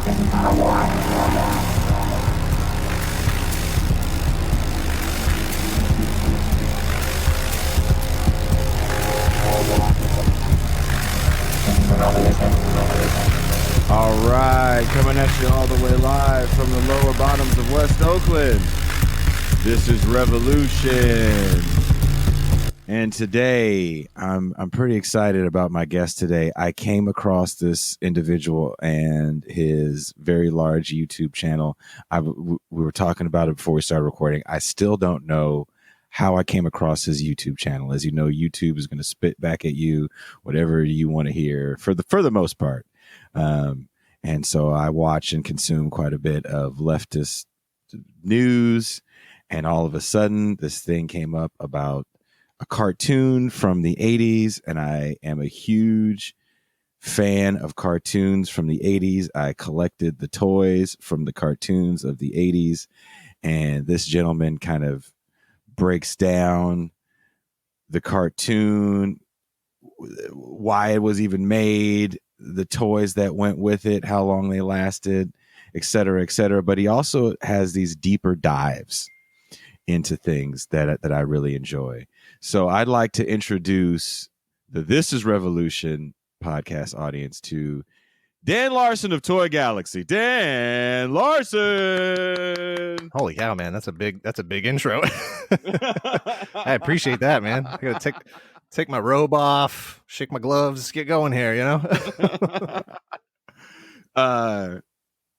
All right, coming at you all the way live from the lower bottoms of West Oakland. This is Revolution. And today, I'm pretty excited about my guest today. I came across this individual and his very large YouTube channel. We were talking about it before we started recording. I still don't know how I came across his YouTube channel. As you know, YouTube is going to spit back at you whatever you want to hear for the most part. And so I watch and consume quite a bit of leftist news. And all of a sudden, this thing came up about a cartoon from the 80s. And I am a huge fan of cartoons from the 80s. I collected the toys from the cartoons of the 80s. And this gentleman kind of breaks down the cartoon, why it was even made, the toys that went with it, how long they lasted, et cetera, et cetera. But he also has these deeper dives into things that I really enjoy. So I'd like to introduce the This is Revolution podcast audience to Dan Larson of Toy Galaxy. Dan Larson. Holy cow, man. That's a big intro. I appreciate that, man. I gotta take my robe off, shake my gloves, get going here, you know?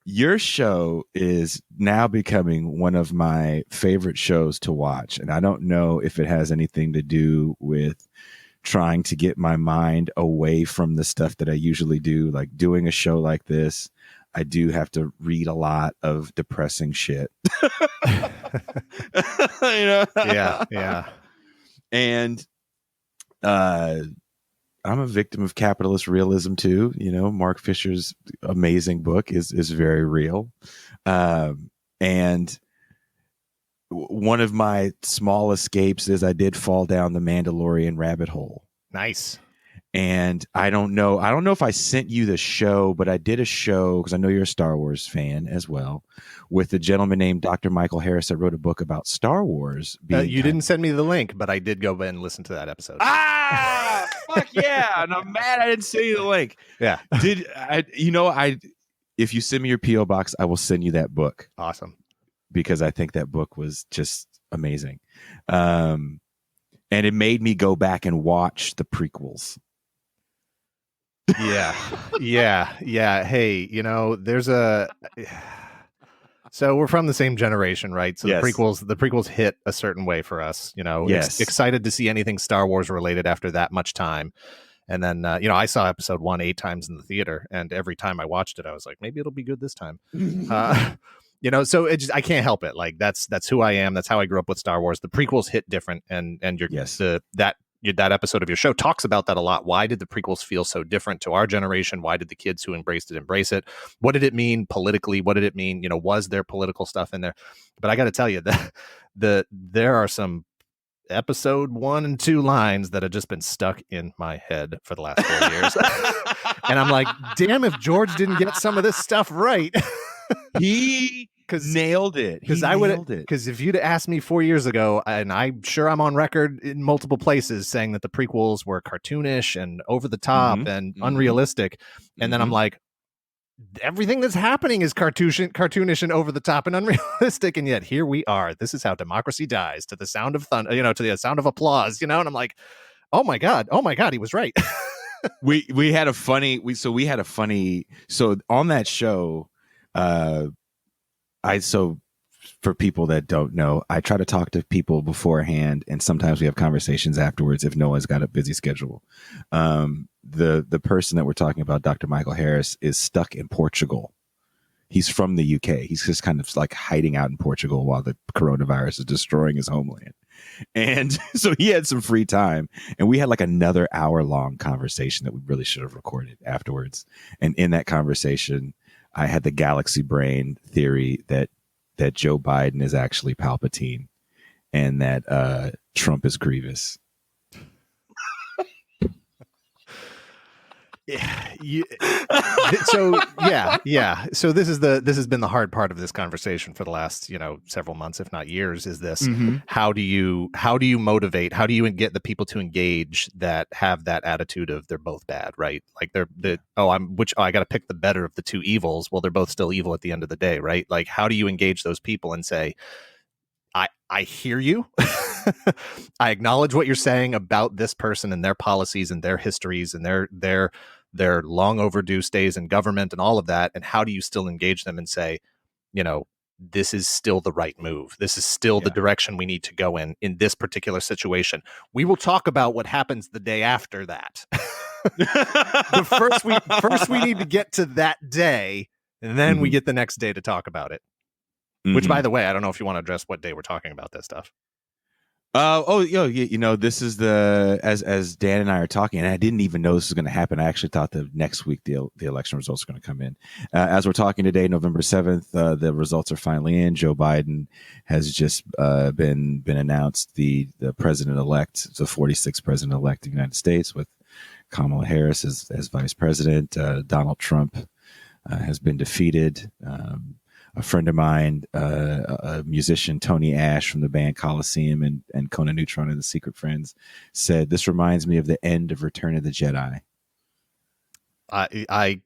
Your show is now becoming one of my favorite shows to watch. And I don't know if it has anything to do with trying to get my mind away from the stuff that I usually do. Like doing a show like this, I do have to read a lot of depressing shit. You know? Yeah. And I'm a victim of capitalist realism too. You know, Mark Fisher's amazing book is very real. And one of my small escapes is I did fall down the Mandalorian rabbit hole. Nice. And I don't know if I sent you the show, but I did a show because I know you're a Star Wars fan as well, with a gentleman named Dr. Michael Harris that wrote a book about Star Wars. You didn't send me the link, but I did go and listen to that episode. Fuck yeah. And I'm mad I didn't send you the link. Yeah. If you send me your P.O. box, I will send you that book. Awesome. Because I think that book was just amazing. And it made me go back and watch the prequels. Yeah. Hey, you know, so we're from the same generation, right? So yes. the prequels hit a certain way for us, you know. Yes. Excited to see anything Star Wars related after that much time. And then, I saw episode 1 8 times in the theater, and every time I watched it, I was like, maybe it'll be good this time. So I can't help it. Like that's who I am. That's how I grew up with Star Wars. The prequels hit different, and that episode of your show talks about that a lot. Why did the prequels feel so different to our generation? Why did the kids who embraced it embrace it? What did it mean politically? What did it mean? You know, was there political stuff in there? But I got to tell you that there are some episode 1 and 2 lines that have just been stuck in my head for the last 4 years. And I'm like, damn, if George didn't get some of this stuff right. He nailed it. Because if you'd asked me 4 years ago, and I'm sure I'm on record in multiple places saying that the prequels were cartoonish and over the top and unrealistic, and then I'm like, everything that's happening is cartoonish and over the top and unrealistic, and yet here we are. This is how democracy dies, to the sound of thunder, to the sound of applause, and I'm like, oh my god, he was right. we had a funny so on that show. For people that don't know, I try to talk to people beforehand, and sometimes we have conversations afterwards if no one's got a busy schedule. The person that we're talking about, Dr. Michael Harris, is stuck in Portugal. He's from the UK. He's just kind of like hiding out in Portugal while the coronavirus is destroying his homeland. And so he had some free time, and we had like another hour-long conversation that we really should have recorded afterwards. And in that conversation, I had the galaxy brain theory that Joe Biden is actually Palpatine and that Trump is Grievous. So yeah. So this has been the hard part of this conversation for the last several months, if not years. Is this how do you motivate? How do you get the people to engage that have that attitude of they're both bad, right? Like I got to pick the better of the two evils. Well, they're both still evil at the end of the day, right? Like, how do you engage those people and say, I hear you. I acknowledge what you're saying about this person and their policies and their histories and their long overdue stays in government and all of that. And how do you still engage them and say, this is still the right move. This is still the direction we need to go in this particular situation. We will talk about what happens the day after that. First we need to get to that day, and then we get the next day to talk about it. Which, by the way, I don't know if you want to address what day we're talking about this stuff. This is as Dan and I are talking, and I didn't even know this was going to happen. I actually thought that next week the election results are going to come in. As we're talking today, November 7th, the results are finally in. Joe Biden has just been announced the president-elect, the 46th president-elect of the United States, with Kamala Harris as vice president. Donald Trump has been defeated. A friend of mine, a musician, Tony Ash from the band Coliseum and Conan Neutron and the Secret Friends, said, "This reminds me of the end of Return of the Jedi."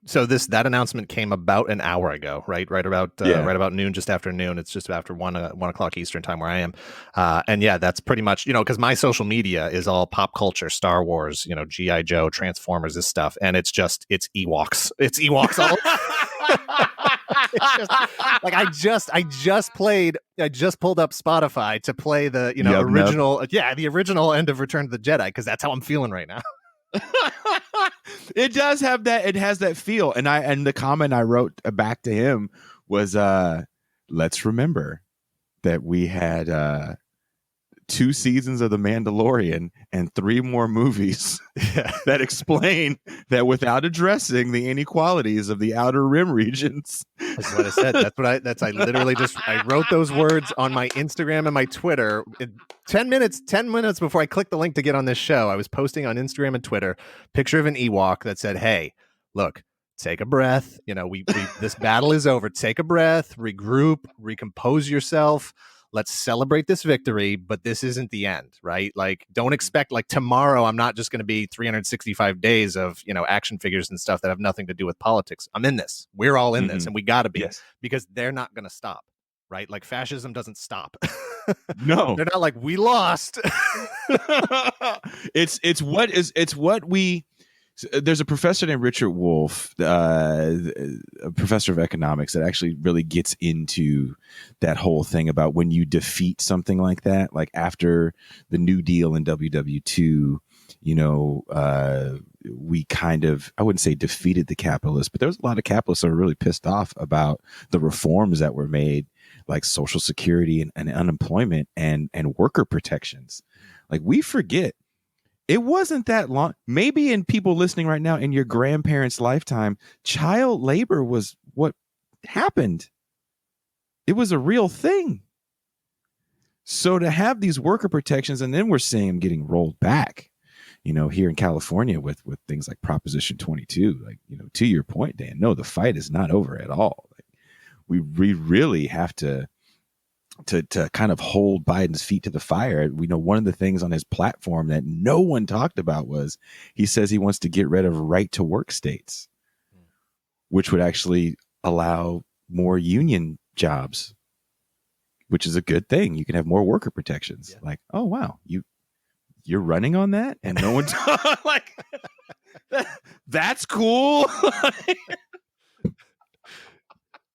So that announcement came about an hour ago, right about noon, just after noon. It's just after 1 o'clock Eastern time where I am, and that's pretty much because my social media is all pop culture, Star Wars, G.I. Joe, Transformers, this stuff, and it's Ewoks. It's Ewoks all. It's just, like I just pulled up Spotify to play the original the original end of Return of the Jedi, because that's how I'm feeling right now. It does have that. It has that feel. And the comment I wrote back to him was, let's remember that we had 2 seasons of The Mandalorian and 3 more movies that explain that without addressing the inequalities of the Outer Rim regions. That's what I said. I literally I wrote those words on my Instagram and my Twitter. 10 minutes before I clicked the link to get on this show, I was posting on Instagram and Twitter picture of an Ewok that said, "Hey, look, take a breath. We this battle is over. Take a breath, regroup, recompose yourself. Let's celebrate this victory, but this isn't the end, right? Like, don't expect like tomorrow I'm not just going to be 365 days of, action figures and stuff that have nothing to do with politics. I'm in this. We're all in this, and we got to be, because they're not going to stop, right? Like, fascism doesn't stop. No. They're not like, we lost. It's what we... There's a professor named Richard Wolff, a professor of economics, that actually really gets into that whole thing about when you defeat something like that, like after the New Deal in WW2, we kind of, I wouldn't say defeated the capitalists, but there was a lot of capitalists that were really pissed off about the reforms that were made, like Social Security and unemployment and worker protections. Like, we forget. It wasn't that long. Maybe in people listening right now, in your grandparents' lifetime, child labor was what happened. It was a real thing. So to have these worker protections, and then we're seeing them getting rolled back, here in California with things like Proposition 22, like, to your point, Dan, no, the fight is not over at all. Like, we really have to kind of hold Biden's feet to the fire. We know one of the things on his platform that no one talked about was he says he wants to get rid of right to work states, which would actually allow more union jobs, which is a good thing. You can have more worker protections. Yeah. Like, oh, wow, you're running on that, and no one's like, that's cool.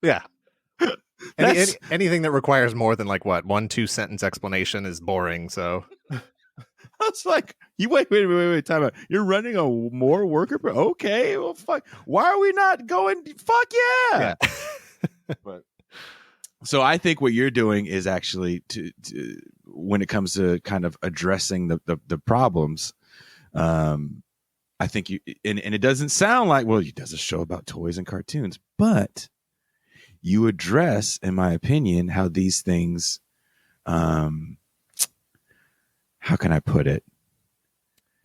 Yeah. Anything that requires more than 1-2 sentence explanation is boring. So I was like, you wait, time out. You're running a more worker. Okay, well, fuck. Why are we not going? Fuck yeah. But so I think what you're doing is actually to when it comes to kind of addressing the problems. I think you and it doesn't sound like, well, he does a show about toys and cartoons, but you address, in my opinion, how these things, how can I put it?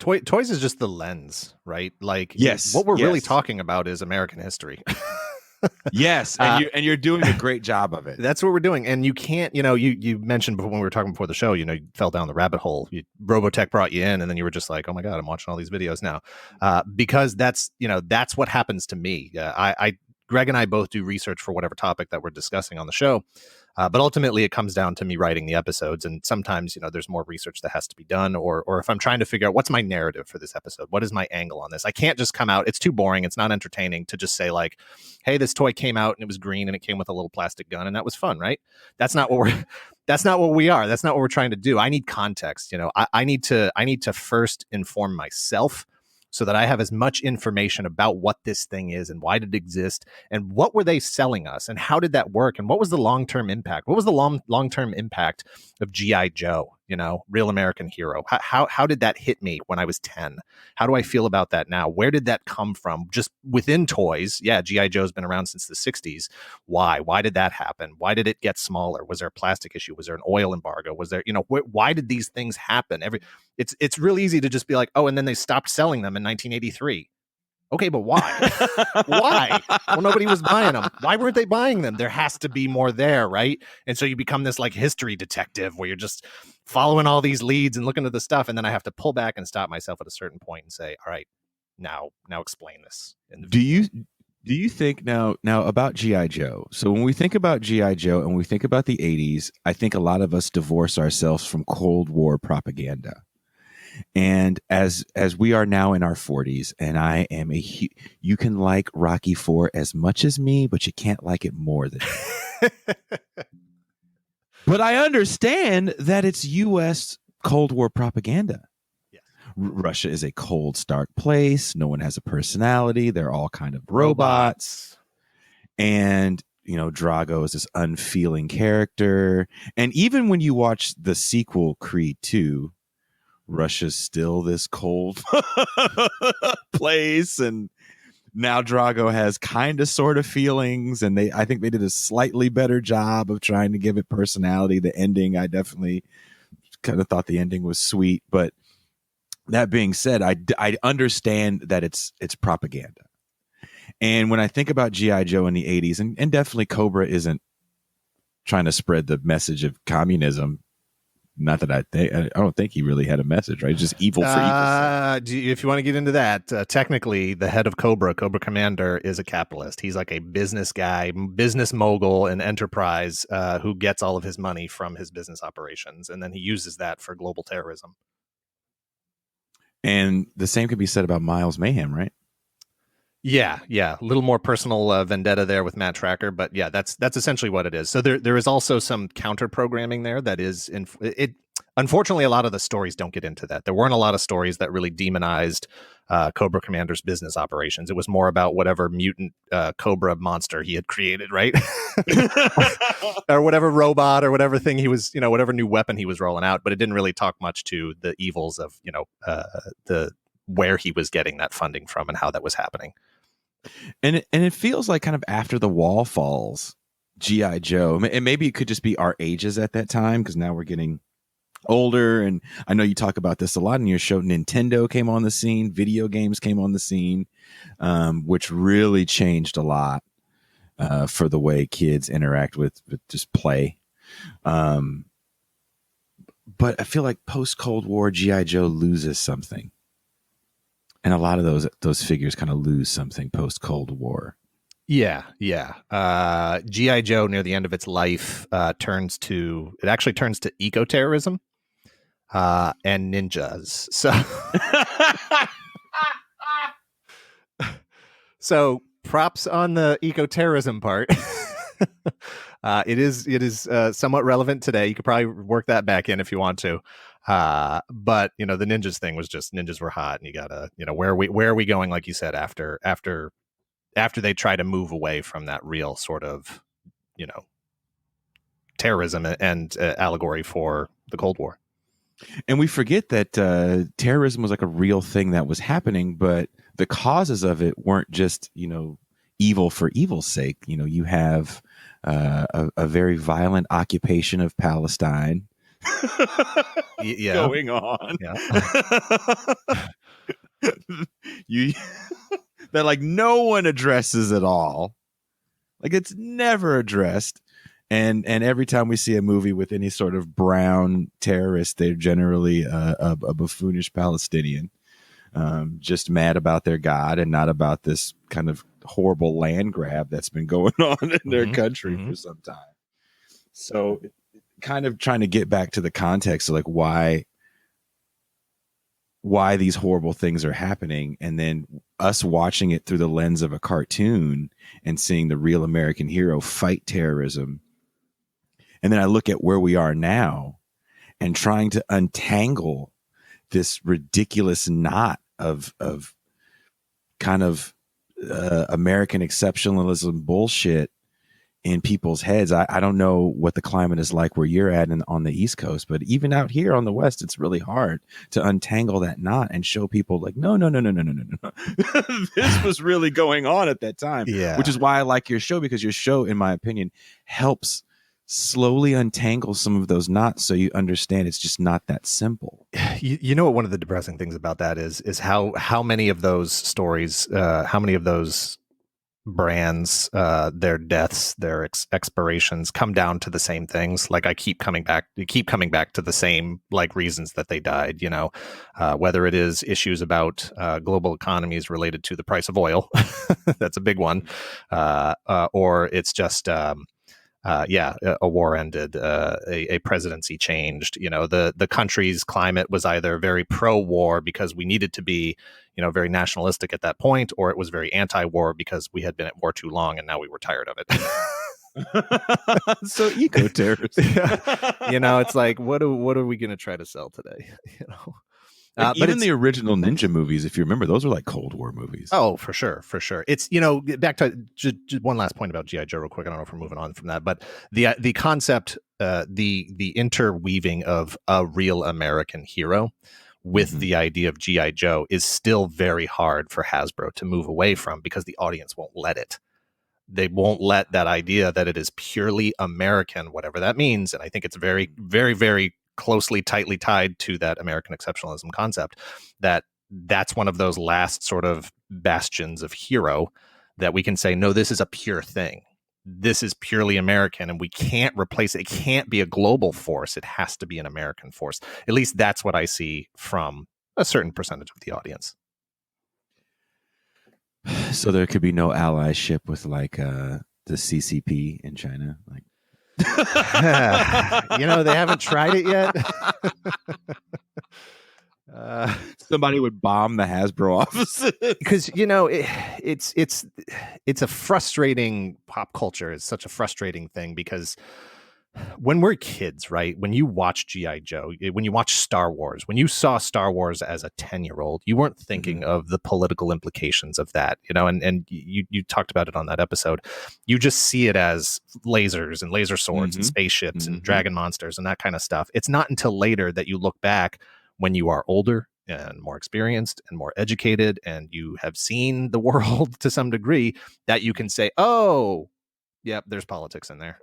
Toys is just the lens, right? Like, Yes, what we're really yes. talking about is American history. Yes, and you're doing a great job of it. That's what we're doing. And you can't, you mentioned before when we were talking before the show, you fell down the rabbit hole. Robotech brought you in, and then you were just like, oh my God, I'm watching all these videos now. Because that's what happens to me. Greg and I both do research for whatever topic that we're discussing on the show. But ultimately, it comes down to me writing the episodes. And sometimes, there's more research that has to be done. Or if I'm trying to figure out what's my narrative for this episode, what is my angle on this? I can't just come out. It's too boring. It's not entertaining to just say like, hey, this toy came out and it was green and it came with a little plastic gun and that was fun, right? That's not what that's not what we are. That's not what we're trying to do. I need context. I need to first inform myself so that I have as much information about what this thing is and why did it exist and what were they selling us and how did that work and what was the long-term impact? What was the long-term impact of G.I. Joe, Real American Hero? How did that hit me when I was 10? How do I feel about that now? Where did that come from? Just within toys. Yeah, G.I. Joe's been around since the 60s. Why? Why did that happen? Why did it get smaller? Was there a plastic issue? Was there an oil embargo? Was there, why did these things happen? It's really easy to just be like, oh, and then they stopped selling them in 1983. Okay, but why? Why? Well, nobody was buying them. Why weren't they buying them? There has to be more there, right? And so you become this like history detective where you're just following all these leads and looking at the stuff, and then I have to pull back and stop myself at a certain point and say, all right, now explain this. Do you think now about G.I. Joe? So when we think about G.I. Joe and we think about the 80s, I think a lot of us divorce ourselves from Cold War propaganda. And as we are now in our 40s, and I am you can like Rocky IV as much as me, but you can't like it more than me. But I understand that it's U.S. Cold War propaganda. Yes. Russia is a cold, stark place. No one has a personality. They're all kind of robots. And Drago is this unfeeling character. And even when you watch the sequel, Creed 2, Russia's still this cold place, and now Drago has kind of sort of feelings, and I think they did a slightly better job of trying to give it personality. The ending, I definitely kind of thought the ending was sweet, but that being said, I understand that it's propaganda. And when I think about G.I. Joe in the 80s, and definitely Cobra isn't trying to spread the message of communism. Not that I don't think he really had a message, right? It's just evil for evil. If you want to get into that, technically, the head of Cobra Commander, is a capitalist. He's like a business guy, business mogul, and enterprise who gets all of his money from his business operations, and then he uses that for global terrorism. And the same could be said about Miles Mayhem, right? Yeah. A little more personal vendetta there with Matt Tracker, but yeah, that's essentially what it is. So there is also some counter programming there that is it. Unfortunately, a lot of the stories don't get into that. There weren't a lot of stories that really demonized Cobra Commander's business operations. It was more about whatever mutant Cobra monster he had created, right? Or whatever robot or whatever thing he was, whatever new weapon he was rolling out. But it didn't really talk much to the evils of, the where he was getting that funding from and how that was happening. And it feels like kind of after the wall falls, G.I. Joe, and maybe it could just be our ages at that time, because now we're getting older. And I know you talk about this a lot in your show. Nintendo came on the scene, video games came on the scene, which really changed a lot for the way kids interact with just play. But I feel like post-Cold War, G.I. Joe loses something. And a lot of those figures kind of lose something post-Cold War. Yeah. G.I. Joe, near the end of its life, turns to eco-terrorism and ninjas. So props on the eco-terrorism part. It is somewhat relevant today. You could probably work that back in if you want to. But the ninjas thing was just, ninjas were hot, and you gotta, where are we going, like you said, after they try to move away from that real sort of, terrorism and allegory for the Cold War. And we forget that terrorism was like a real thing that was happening, but the causes of it weren't just, evil for evil's sake. You have a very violent occupation of Palestine, Yeah. going on. Yeah. You that like no one addresses at all. Like it's never addressed. And every time we see a movie with any sort of brown terrorist, they're generally a buffoonish Palestinian, just mad about their God and not about this kind of horrible land grab that's been going on in their country for some time. So kind of trying to get back to the context of like why these horrible things are happening, and then us watching it through the lens of a cartoon and seeing the real American hero fight terrorism. And then I look at where we are now and trying to untangle this ridiculous knot of kind of American exceptionalism bullshit in people's heads. I don't know what the climate is like where you're at on the East Coast, but even out here on the West, it's really hard to untangle that knot and show people like, no. This was really going on at that time. Yeah. Which is why I like your show, because your show, in my opinion, helps slowly untangle some of those knots so you understand it's just not that simple. You know what one of the depressing things about that is how many of those stories, how many of those brands, their deaths, their expirations come down to the same things. Like I keep coming back to the same like reasons that they died, whether it is issues about global economies related to the price of oil, that's a big one, or it's just a war ended, a presidency changed. The country's climate was either very pro-war because we needed to be, very nationalistic at that point, or it was very anti-war because we had been at war too long and now we were tired of it. So eco-terrorists. It's like, what are we going to try to sell today? Like even the original ninja movies, if you remember, those were like Cold War movies. Oh, for sure. It's, back to just one last point about G.I. Joe real quick. I don't know if we're moving on from that, but the concept, the interweaving of a real American hero with the idea of G.I. Joe is still very hard for Hasbro to move away from, because the audience won't let it. They won't let that idea that it is purely American, whatever that means. And I think it's very, very, very closely, tightly tied to that American exceptionalism concept, that's one of those last sort of bastions of hero that we can say, no, this is a pure thing. This is purely American, and we can't replace it. It can't be a global force. It has to be an American force. At least that's what I see from a certain percentage of the audience. So there could be no allyship with like the CCP in China, like. They haven't tried it yet. Somebody would bomb the Hasbro office because it's a frustrating pop culture. It's such a frustrating thing because when we're kids, right? When you watch G.I. Joe, when you watch Star Wars, when you saw Star Wars as a 10-year-old, you weren't thinking of the political implications of that, and you talked about it on that episode. You just see it as lasers and laser swords and spaceships and dragon monsters and that kind of stuff. It's not until later that you look back, when you are older and more experienced and more educated and you have seen the world to some degree, that you can say, oh, yep, there's politics in there.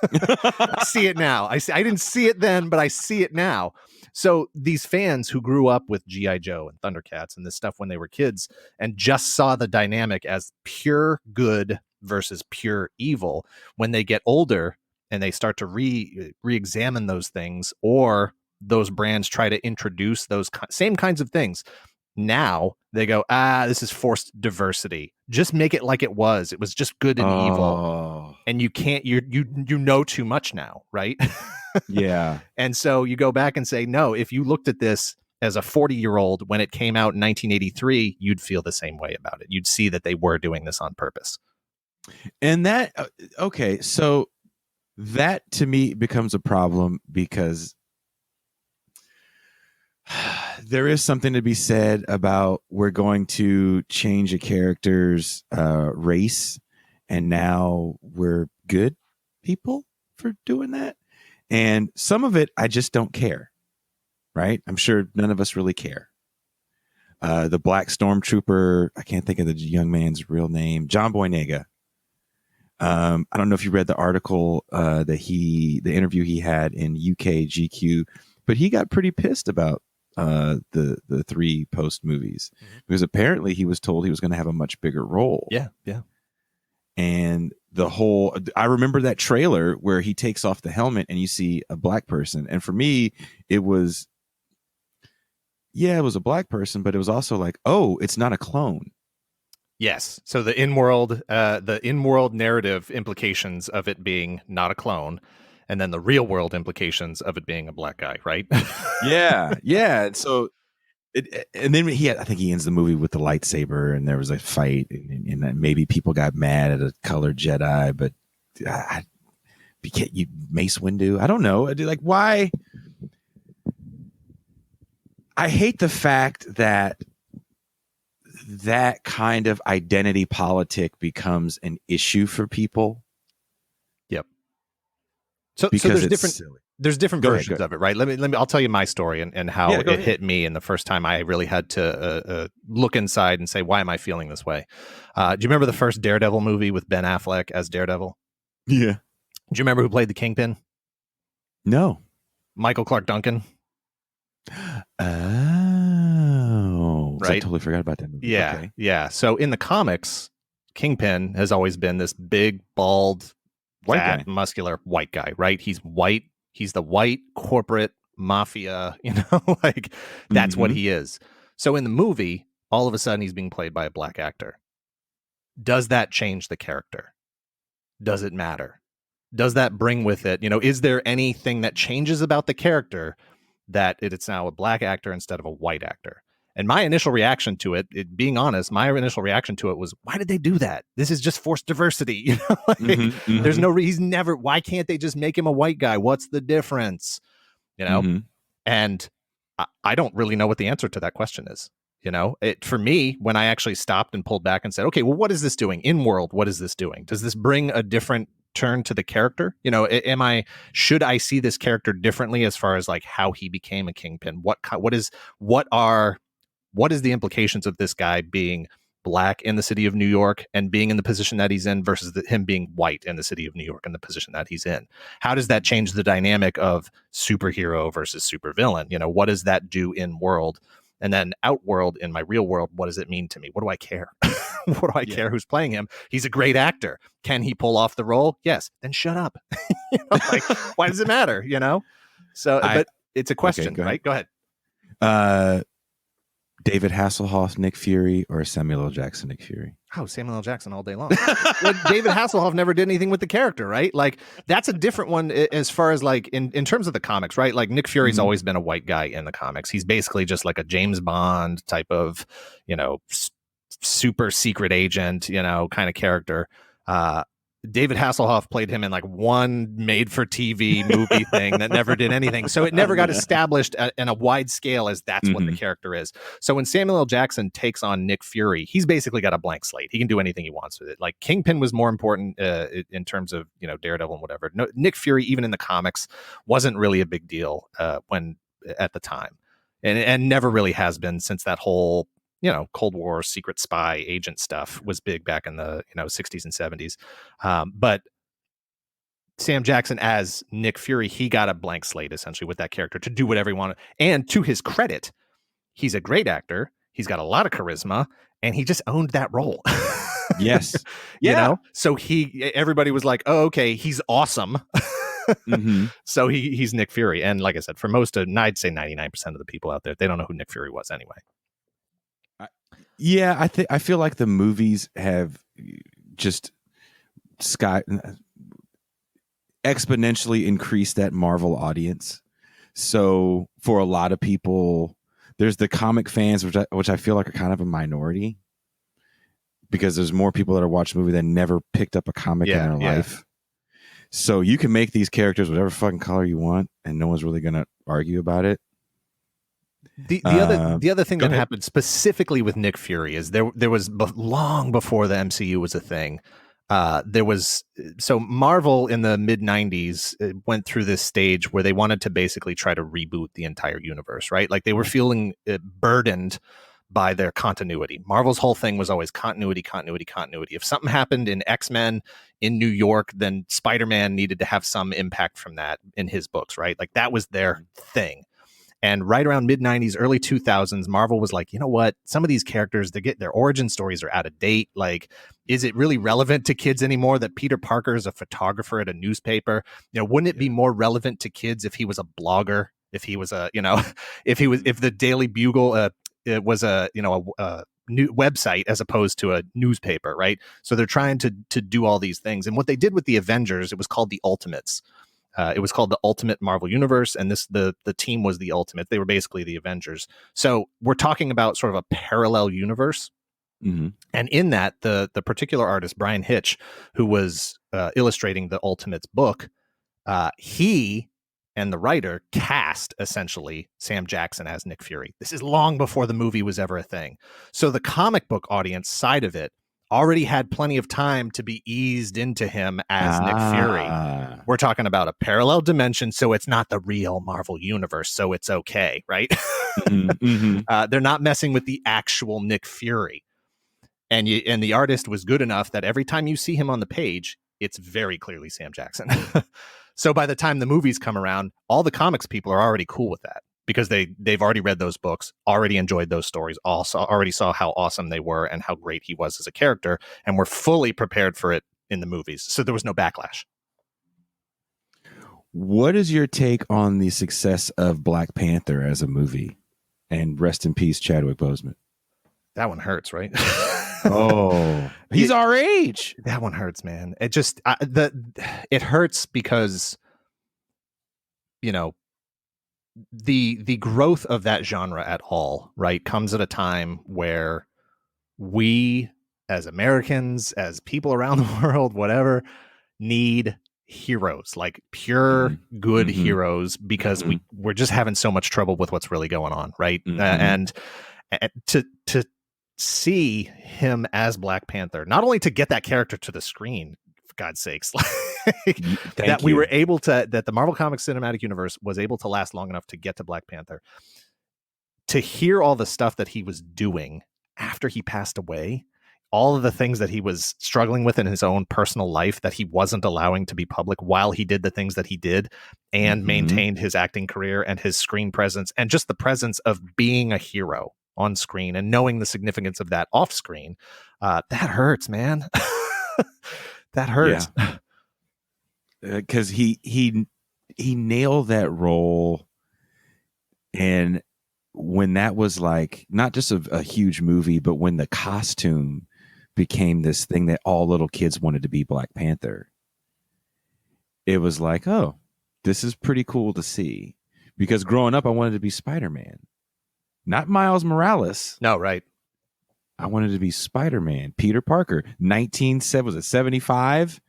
I see it now. I didn't see it then, but I see it now. So these fans who grew up with G.I. Joe and Thundercats and this stuff when they were kids and just saw the dynamic as pure good versus pure evil, when they get older and they start to re-examine those things, or those brands try to introduce those same kinds of things, now they go, this is forced diversity. Just make it like it was. It was just good and evil. And you can't, you know too much now, right? Yeah. And so you go back and say, no, if you looked at this as a 40-year-old when it came out in 1983, you'd feel the same way about it. You'd see that they were doing this on purpose. And that, okay, so that to me becomes a problem, because there is something to be said about, we're going to change a character's race, and now we're good people for doing that. And some of it, I just don't care, right? I'm sure none of us really care. The Black Stormtrooper, I can't think of the young man's real name, John Boyega. I don't know if you read the article the interview he had in UK GQ, but he got pretty pissed about the 3 post movies because apparently he was told he was going to have a much bigger role. Yeah. And I remember that trailer where he takes off the helmet and you see a black person. And for me, it was a black person, but it was also like, oh, it's not a clone. Yes. So the in-world narrative implications of it being not a clone, and then the real world implications of it being a black guy, right? Yeah. So and then I think he ends the movie with the lightsaber, and there was a fight, and maybe people got mad at a colored Jedi, but you Mace Windu. I don't know. Like, why? I hate the fact that kind of identity politic becomes an issue for people. Yep. So there's different versions of it, right? Let me I'll tell you my story and how it hit me. And the first time I really had to look inside and say, why am I feeling this way? Do you remember the first Daredevil movie with Ben Affleck as Daredevil? Yeah. Do you remember who played the Kingpin? No. Michael Clark Duncan. Oh, right. I totally forgot about that movie. Yeah. Okay. Yeah. So in the comics, Kingpin has always been this big, bald, White guy. muscular white guy, right? He's white. He's the white corporate mafia, like that's what he is. So in the movie, all of a sudden he's being played by a black actor. Does that change the character? Does it matter? Does that bring with it, is there anything that changes about the character that it's now a black actor instead of a white actor? And my initial reaction to it, being honest, was, why did they do that? This is just forced diversity. There's no reason. Why can't they just make him a white guy? What's the difference? And I don't really know what the answer to that question is. For me, when I actually stopped and pulled back and said, okay, well, what is this doing in world? What is this doing? Does this bring a different turn to the character? Should I see this character differently as far as like how he became a kingpin? What is the implications of this guy being black in the city of New York and being in the position that he's in versus him being white in the city of New York and the position that he's in? How does that change the dynamic of superhero versus supervillain? What does that do in world? And then outworld, in my real world, what does it mean to me? What do I care? What do I care who's playing him? He's a great actor. Can he pull off the role? Yes. Then shut up. Why does it matter? So, but it's a question, okay, right? Go ahead. David Hasselhoff, Nick Fury, or Samuel L. Jackson, Nick Fury? Oh, Samuel L. Jackson all day long. David Hasselhoff never did anything with the character, right? Like, that's a different one as far as like in terms of the comics, right? Like Nick Fury's always been a white guy in the comics. He's basically just like a James Bond type of, super secret agent, kind of character. David Hasselhoff played him in like one made-for-TV movie thing that never did anything. So it never got established in a wide scale as that's what the character is. So when Samuel L. Jackson takes on Nick Fury, he's basically got a blank slate. He can do anything he wants with it. Like Kingpin was more important in terms of, Daredevil and whatever. No, Nick Fury, even in the comics, wasn't really a big deal when at the time. And never really has been since that whole Cold War secret spy agent stuff was big back in the 60s and 70s. But Sam Jackson as Nick Fury, he got a blank slate essentially with that character to do whatever he wanted. And to his credit, he's a great actor. He's got a lot of charisma, and he just owned that role. Yes. So everybody was like, oh, okay, he's awesome. So he's Nick Fury. And like I said, for I'd say 99% of the people out there, they don't know who Nick Fury was anyway. Yeah, I feel like the movies have just exponentially increased that Marvel audience. So for a lot of people, there's the comic fans, which I feel like are kind of a minority, because there's more people that are watching the movie that never picked up a comic in their life. So you can make these characters whatever fucking color you want, and no one's really going to argue about it. The other thing that happened specifically with Nick Fury is there was long before the MCU was a thing. So Marvel in the mid 90s went through this stage where they wanted to basically try to reboot the entire universe, right? Like they were feeling burdened by their continuity. Marvel's whole thing was always continuity. If something happened in X-Men in New York, then Spider-Man needed to have some impact from that in his books, right? Like that was their thing. And right around mid-90s, early 2000s, Marvel was like, you know what? Some of these characters, their origin stories are out of date. Like, is it really relevant to kids anymore that Peter Parker is a photographer at a newspaper? Wouldn't it be more relevant to kids if he was a blogger? If he was if the Daily Bugle it was a new website as opposed to a newspaper, right? So they're trying to do all these things. And what they did with the Avengers, it was called the Ultimates. It was called the Ultimate Marvel Universe, and the team was the Ultimate. They were basically the Avengers. So we're talking about sort of a parallel universe. Mm-hmm. And in that, the particular artist, Brian Hitch, who was illustrating the Ultimates book, he and the writer cast essentially Sam Jackson as Nick Fury. This is long before the movie was ever a thing. So the comic book audience side of it already had plenty of time to be eased into him as Nick Fury. We're talking about a parallel dimension, so it's not the real Marvel universe, so it's okay, right? They're not messing with the actual Nick Fury. And the artist was good enough that every time you see him on the page, it's very clearly Sam Jackson. So by the time the movies come around, all the comics people are already cool with that, because they've already read those books, already enjoyed those stories, also already saw how awesome they were and how great he was as a character, and were fully prepared for it in the movies. So there was no backlash. What is your take on the success of Black Panther as a movie? And rest in peace, Chadwick Boseman. That one hurts, right? Oh, he's our age. That one hurts, man. It just it hurts because, the growth of that genre at all, right, comes at a time where we as Americans, as people around the world, whatever, need heroes, like pure good heroes, because we're just having so much trouble with what's really going on, right? And to see him as Black Panther, not only to get that character to the screen, for God's sakes, that we were able to, that the Marvel Comics Cinematic Universe was able to last long enough to get to Black Panther, to hear all the stuff that he was doing after he passed away, all of the things that he was struggling with in his own personal life that he wasn't allowing to be public while he did the things that he did, and maintained his acting career and his screen presence, and just the presence of being a hero on screen and knowing the significance of that off screen. That hurts, man. That hurts. Because he nailed that role. And when that was like not just a huge movie, but when the costume became this thing that all little kids wanted to be Black Panther, it was like, oh, this is pretty cool to see. Because growing up, I wanted to be Spider-Man, not Miles Morales. No, right. I wanted to be Spider-Man. Peter Parker, 1975,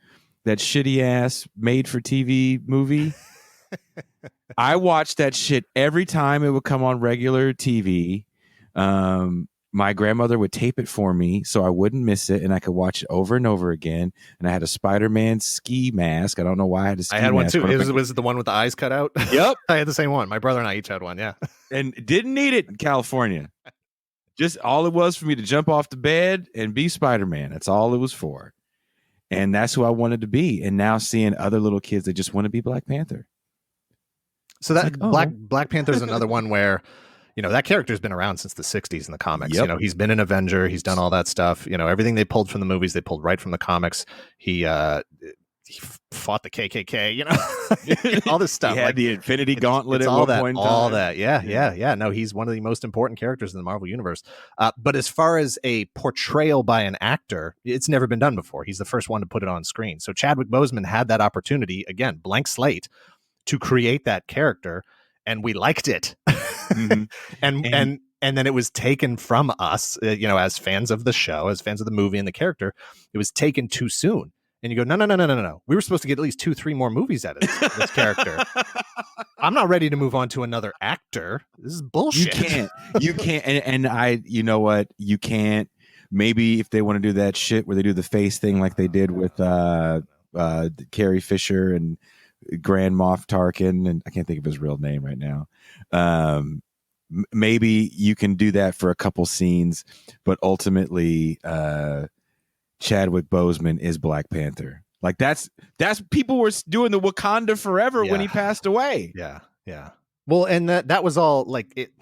that shitty ass made for TV movie. I watched that shit every time it would come on regular TV. My grandmother would tape it for me so I wouldn't miss it, and I could watch it over and over again. And I had a Spider-Man ski mask. I don't know why I had a ski mask. I had one too. Was it the one with the eyes cut out? Yep. I had the same one. My brother and I each had one, yeah. And didn't need it in California. Just all it was for me to jump off the bed and be Spider-Man. That's all it was for. And that's who I wanted to be. And now seeing other little kids that just want to be Black Panther. So that Black Panther is another one where, that character's been around since the 60s in the comics. Yep. He's been an Avenger. He's done all that stuff. Everything they pulled from the movies, they pulled right from the comics. He fought the KKK, all this stuff. He had the Infinity Gauntlet at all one point. All that. Yeah. No, he's one of the most important characters in the Marvel Universe. But as far as a portrayal by an actor, it's never been done before. He's the first one to put it on screen. So Chadwick Boseman had that opportunity, again, blank slate, to create that character, and we liked it. and then it was taken from us, as fans of the show, as fans of the movie and the character. It was taken too soon. And you go, no. We were supposed to get at least 2-3 more movies out of this character. I'm not ready to move on to another actor. This is bullshit. You can't. And I, you know what? You can't. Maybe if they want to do that shit where they do the face thing like they did with Carrie Fisher and Grand Moff Tarkin, and I can't think of his real name right now. maybe you can do that for a couple scenes, but ultimately Chadwick Boseman is Black Panther. Like that's people were doing the Wakanda forever when he passed away. Yeah. Well, and that was all like it.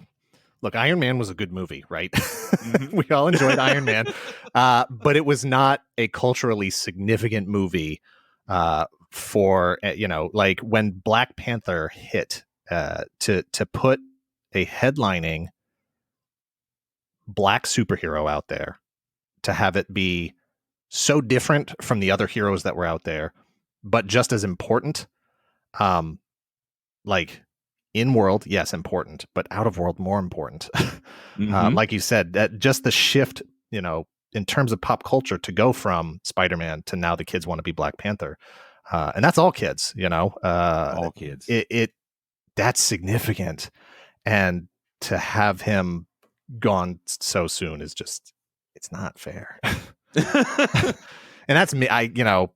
Look, Iron Man was a good movie, right? Mm-hmm. We all enjoyed Iron Man, but it was not a culturally significant movie for like when Black Panther hit to put a headlining Black superhero out there, to have it be so different from the other heroes that were out there, but just as important. Like in world, yes, important, but out of world, more important. Mm-hmm. Like you said, that just the shift, in terms of pop culture, to go from Spider-Man to now the kids want to be Black Panther, and that's all kids, all kids. That's significant, and to have him gone so soon is just, it's not fair. And that's me. No,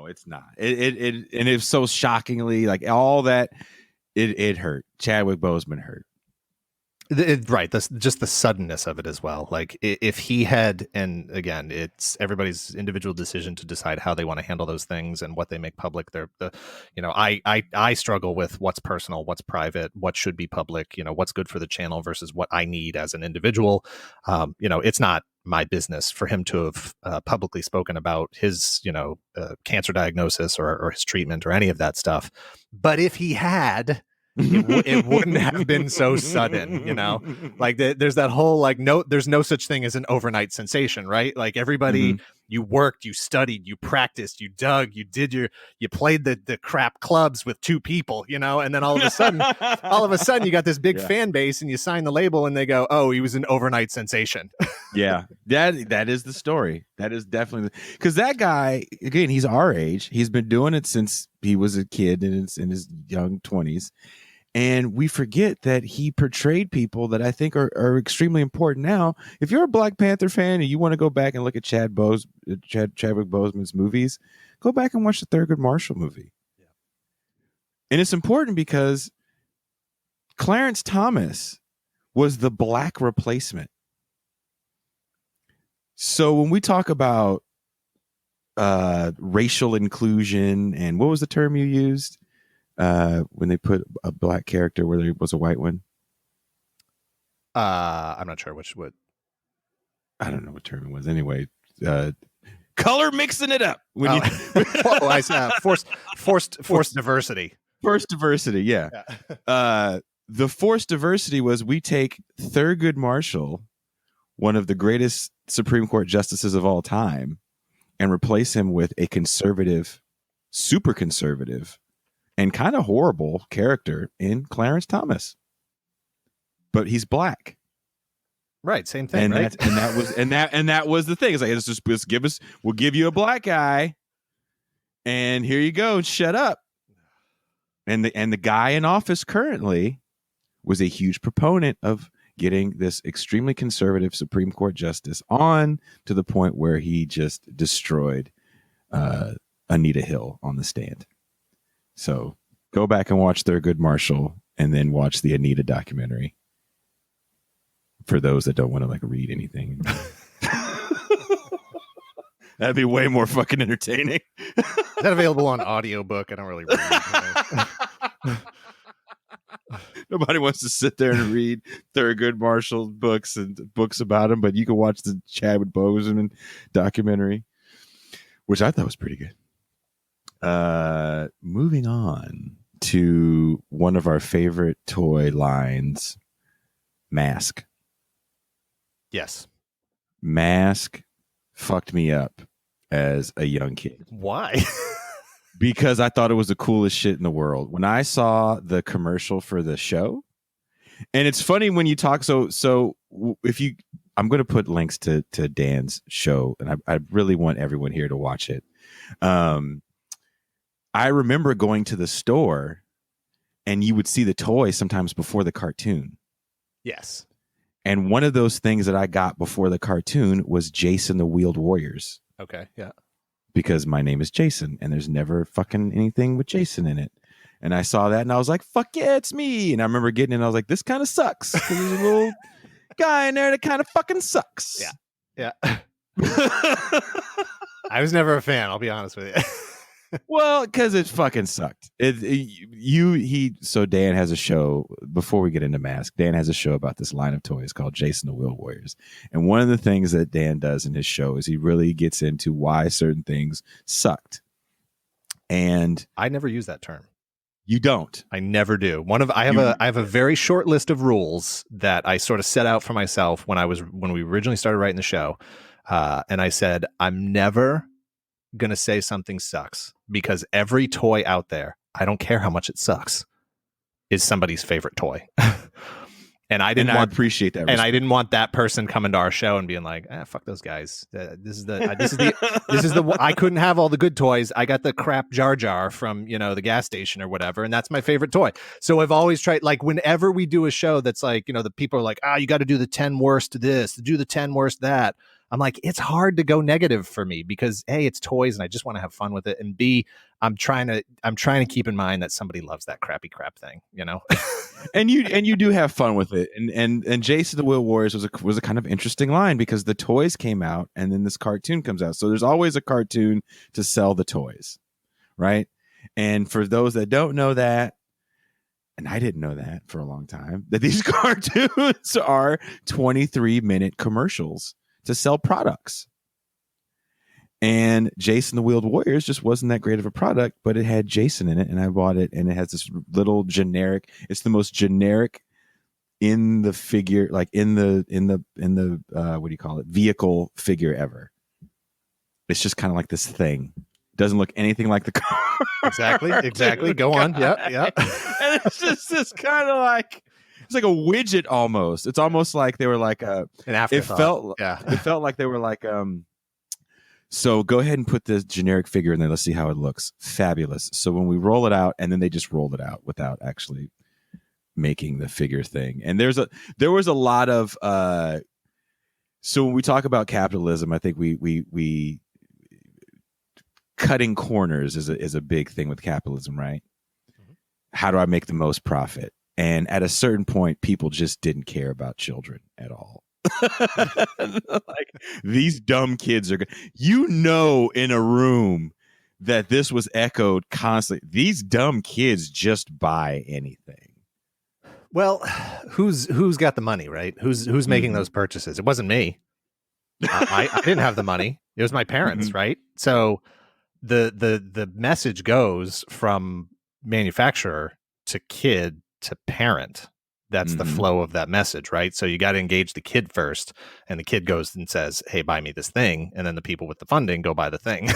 it's not. It and it's so shockingly, like all that. It hurt. Chadwick Boseman hurt. Right. That's just the suddenness of it as well. Like if he had, and again, it's everybody's individual decision to decide how they want to handle those things and what they make public. I struggle with what's personal, what's private, what should be public, what's good for the channel versus what I need as an individual. It's not my business for him to have publicly spoken about his, cancer diagnosis or his treatment or any of that stuff. But if he had, it wouldn't have been so sudden, like there's that whole, like, there's no such thing as an overnight sensation, right? Like everybody, mm-hmm. You worked, you studied, you practiced, you dug, you played the crap clubs with two people, and then all of a sudden you got this big fan base and you sign the label and they go, oh, he was an overnight sensation. Yeah, that is the story. That is definitely, because that guy, again, he's our age. He's been doing it since he was a kid in his young 20s. And we forget that he portrayed people that I think are extremely important now. If you're a Black Panther fan and you want to go back and look at Chadwick Boseman's movies, go back and watch the Thurgood Marshall movie. Yeah. And it's important because Clarence Thomas was the Black replacement. So when we talk about racial inclusion, and what was the term you used? When they put a Black character where there was a white one? I'm not sure what. I don't know what term it was. Anyway, color mixing it up. Forced diversity. Forced diversity, yeah. The forced diversity was, we take Thurgood Marshall, one of the greatest Supreme Court justices of all time, and replace him with a conservative, super conservative, and kind of horrible character in Clarence Thomas, but he's Black, right? Same thing, and right? that was the thing. It's like, we'll give you a Black guy, and here you go, shut up. And the guy in office currently was a huge proponent of getting this extremely conservative Supreme Court justice on, to the point where he just destroyed Anita Hill on the stand. So go back and watch Thurgood Marshall, and then watch the Anita documentary, for those that don't want to read anything. That'd be way more fucking entertaining. Is that available on audiobook? I don't really read. Nobody wants to sit there and read Thurgood Marshall books and books about him, but you can watch the Chadwick Boseman documentary, which I thought was pretty good. Moving on to one of our favorite toy lines, Mask. Yes. Mask fucked me up as a young kid. Why? Because I thought it was the coolest shit in the world. When I saw the commercial for the show, and it's funny when you talk, so if you, I'm going to put links to Dan's show, and I really want everyone here to watch it. I remember going to the store, and you would see the toy sometimes before the cartoon. Yes. And one of those things that I got before the cartoon was Jason the Wheeled Warriors. Okay, yeah. Because my name is Jason, and there's never fucking anything with Jason in it. And I saw that and I was like, fuck yeah, it's me. And I remember getting it and I was like, this kind of sucks. There's a little guy in there that kind of fucking sucks. Yeah. I was never a fan, I'll be honest with you. Well, because it fucking sucked. So Dan has a show, before we get into Mask, Dan has a show about this line of toys called Jason the Wheel Warriors. And one of the things that Dan does in his show is he really gets into why certain things sucked. And I never use that term. You don't. I never do. I have a very short list of rules that I sort of set out for myself when we originally started writing the show. And I said, I'm never going to say something sucks, because every toy out there, I don't care how much it sucks, is somebody's favorite toy. And I appreciate that. And I didn't want that person coming to our show and being like, fuck those guys. This is the I couldn't have all the good toys. I got the crap Jar Jar from, the gas station or whatever. And that's my favorite toy. So I've always tried, like, whenever we do a show that's like, the people are like, you got to do the 10 worst this, do the 10 worst that. I'm like, it's hard to go negative for me because A, it's toys and I just want to have fun with it. And B, I'm trying to keep in mind that somebody loves that crappy crap thing, and you do have fun with it. And Jason the Wheel Warriors was a kind of interesting line because the toys came out and then this cartoon comes out. So there's always a cartoon to sell the toys. Right. And for those that don't know that, and I didn't know that for a long time, that these cartoons are 23-minute commercials to sell products. And Jason the Wheeled Warriors just wasn't that great of a product, but it had Jason in it, and I bought it, and it has this little generic. It's the most generic in the figure, like in the what do you call it, vehicle figure ever. It's just kind of like this thing. Doesn't look anything like the car. Exactly. Go on. Yeah. And it's just this kind of like. It's like a widget almost. It's almost like they were like an afterthought. It felt like they were like, so go ahead and put this generic figure in there. Let's see how it looks. Fabulous. So when we roll it out, and then they just rolled it out without actually making the figure thing. And there was a lot of so when we talk about capitalism, I think we cutting corners is a big thing with capitalism, right? Mm-hmm. How do I make the most profit? And at a certain point, people just didn't care about children at all. Like, these dumb kids are, in a room that this was echoed constantly. These dumb kids just buy anything. Well, who's got the money, right? Who's making those purchases? It wasn't me. I didn't have the money. It was my parents, right? So the message goes from manufacturer to kid to parent. That's the flow of that message, right? So you got to engage the kid first, and the kid goes and says, hey, buy me this thing. And then the people with the funding go buy the thing,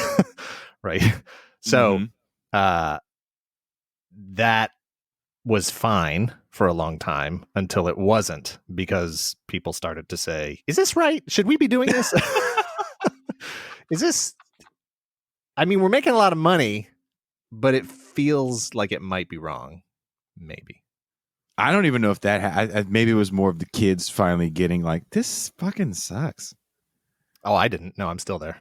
right? So that was fine for a long time until it wasn't, because people started to say, is this right? Should we be doing this? Is this, we're making a lot of money, but it feels like it might be wrong. Maybe. I don't even know if that maybe it was more of the kids finally getting like, this fucking sucks. Oh, I didn't. No, I'm still there.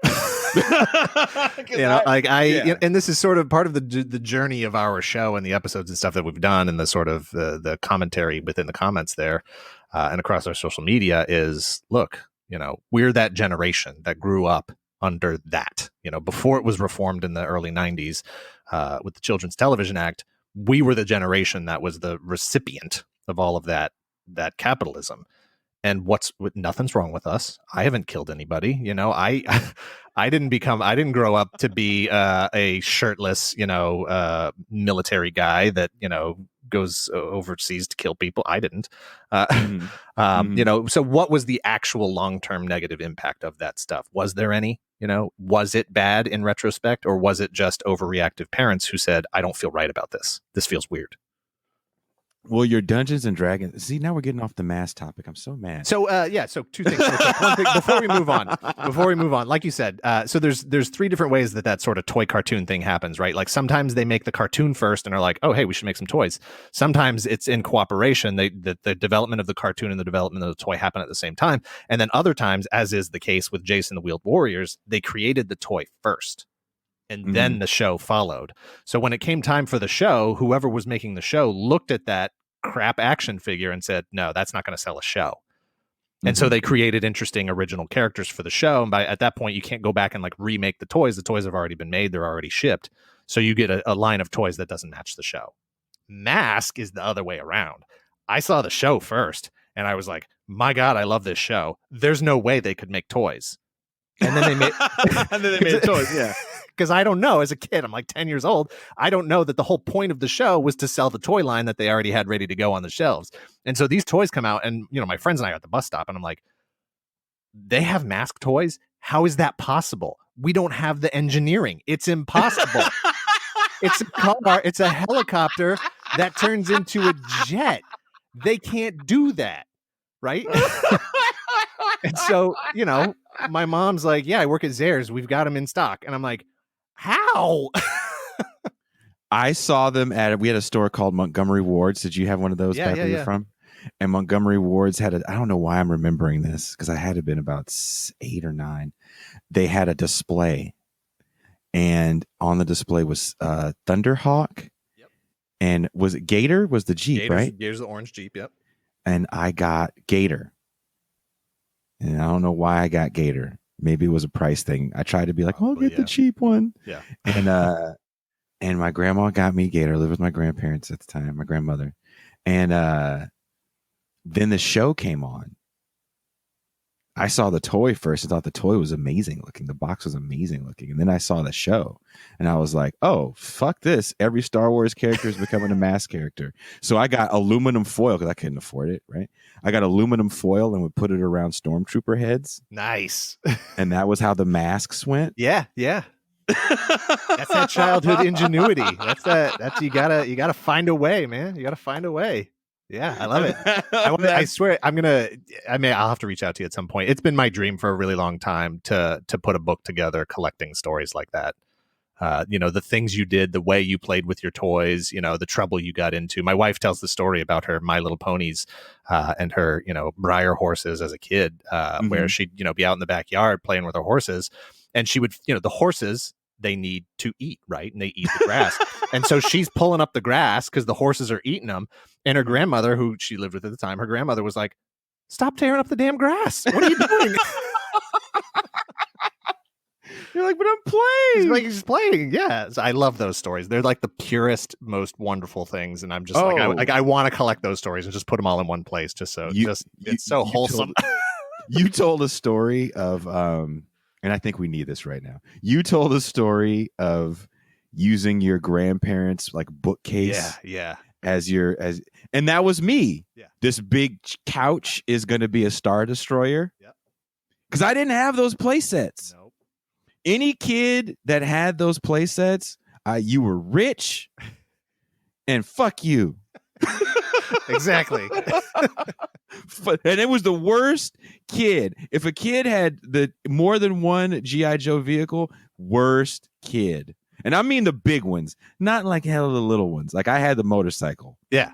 And this is sort of part of the journey of our show and the episodes and stuff that we've done, and the sort of the commentary within the comments there and across our social media is, look, we're that generation that grew up under that, before it was reformed in the early 90s with the Children's Television Act. We were the generation that was the recipient of all of that capitalism. And nothing's wrong with us. I haven't killed anybody. I didn't grow up to be a shirtless, military guy that, goes overseas to kill people. I didn't. So what was the actual long-term negative impact of that stuff? Was there any? Was it bad in retrospect, or was it just overreactive parents who said, I don't feel right about this. This feels weird. Well, your Dungeons and Dragons. See, now we're getting off the mass topic. I'm so mad. So, So two things. One thing, before we move on, like you said, so there's three different ways that sort of toy cartoon thing happens, right? Like sometimes they make the cartoon first and are like, oh, hey, we should make some toys. Sometimes it's in cooperation. The development of the cartoon and the development of the toy happen at the same time. And then other times, as is the case with Jason the Wheeled Warriors, they created the toy first. and then the show followed. So when it came time for the show, whoever was making the show looked at that crap action figure and said, no, that's not going to sell a show. And so they created interesting original characters for the show. And at that point, you can't go back and like remake the toys. The toys have already been made. They're already shipped. So you get a line of toys that doesn't match the show. Mask is the other way around. I saw the show first and I was like, my God, I love this show. There's no way they could make toys. And then they made toys, yeah. Because I don't know, as a kid, I'm like 10 years old. I don't know that the whole point of the show was to sell the toy line that they already had ready to go on the shelves. And so these toys come out, and my friends and I are at the bus stop, and I'm like, they have Mask toys? How is that possible? We don't have the engineering. It's impossible. It's a car, it's a helicopter that turns into a jet. They can't do that, right? And so, my mom's like, yeah, I work at Zayre's. We've got them in stock. And I'm like, how? I saw them we had a store called Montgomery Ward's. Did you have one of those back where you're from? And Montgomery Ward's had I don't know why I'm remembering this, because I had to have been about 8 or 9. They had a display, and on the display was Thunderhawk. Yep. And was it Gator? Was the Jeep, right? Gator's the orange Jeep, yep. And I got Gator. And I don't know why I got Gator. Maybe it was a price thing. I tried to be like, get the cheap one. Yeah. And my grandma got me Gator. I lived with my grandparents at the time, my grandmother. And then the show came on. I saw the toy first. I thought the toy was amazing looking. The box was amazing looking. And then I saw the show and I was like, oh, fuck this. Every Star Wars character is becoming a Mask character. So I got aluminum foil because I couldn't afford it, right? I got aluminum foil and would put it around Stormtrooper heads. Nice. And that was how the masks went. Yeah. That's that childhood ingenuity. That's you gotta find a way, man. You gotta find a way. Yeah, I love it. I swear I'll have to reach out to you at some point. It's been my dream for a really long time to put a book together collecting stories like that. The things you did, the way you played with your toys, the trouble you got into. My wife tells the story about her My Little Ponies and her, Breyer horses as a kid, where she'd, be out in the backyard playing with her horses, and she would, the horses, they need to eat, right? And they eat the grass. And so she's pulling up the grass because the horses are eating them. And her grandmother, who she lived with at the time, her grandmother was like, stop tearing up the damn grass. What are you doing? You're like, but I'm playing. He's playing. Yeah. So I love those stories. They're like the purest, most wonderful things. And I'm just I want to collect those stories and just put them all in one place. Just so it's so wholesome. You told a story of, and I think we need this right now. You told a story of using your grandparents' like bookcase. Yeah. And that was me. Yeah. This big couch is going to be a Star Destroyer. Yep. Because I didn't have those play sets. Nope. Any kid that had those play sets, you were rich, and fuck you. Exactly. And it was the worst kid. If a kid had the more than one G.I. Joe vehicle, worst kid. And I mean the big ones, not like hell of the little ones. Like I had the motorcycle. Yeah.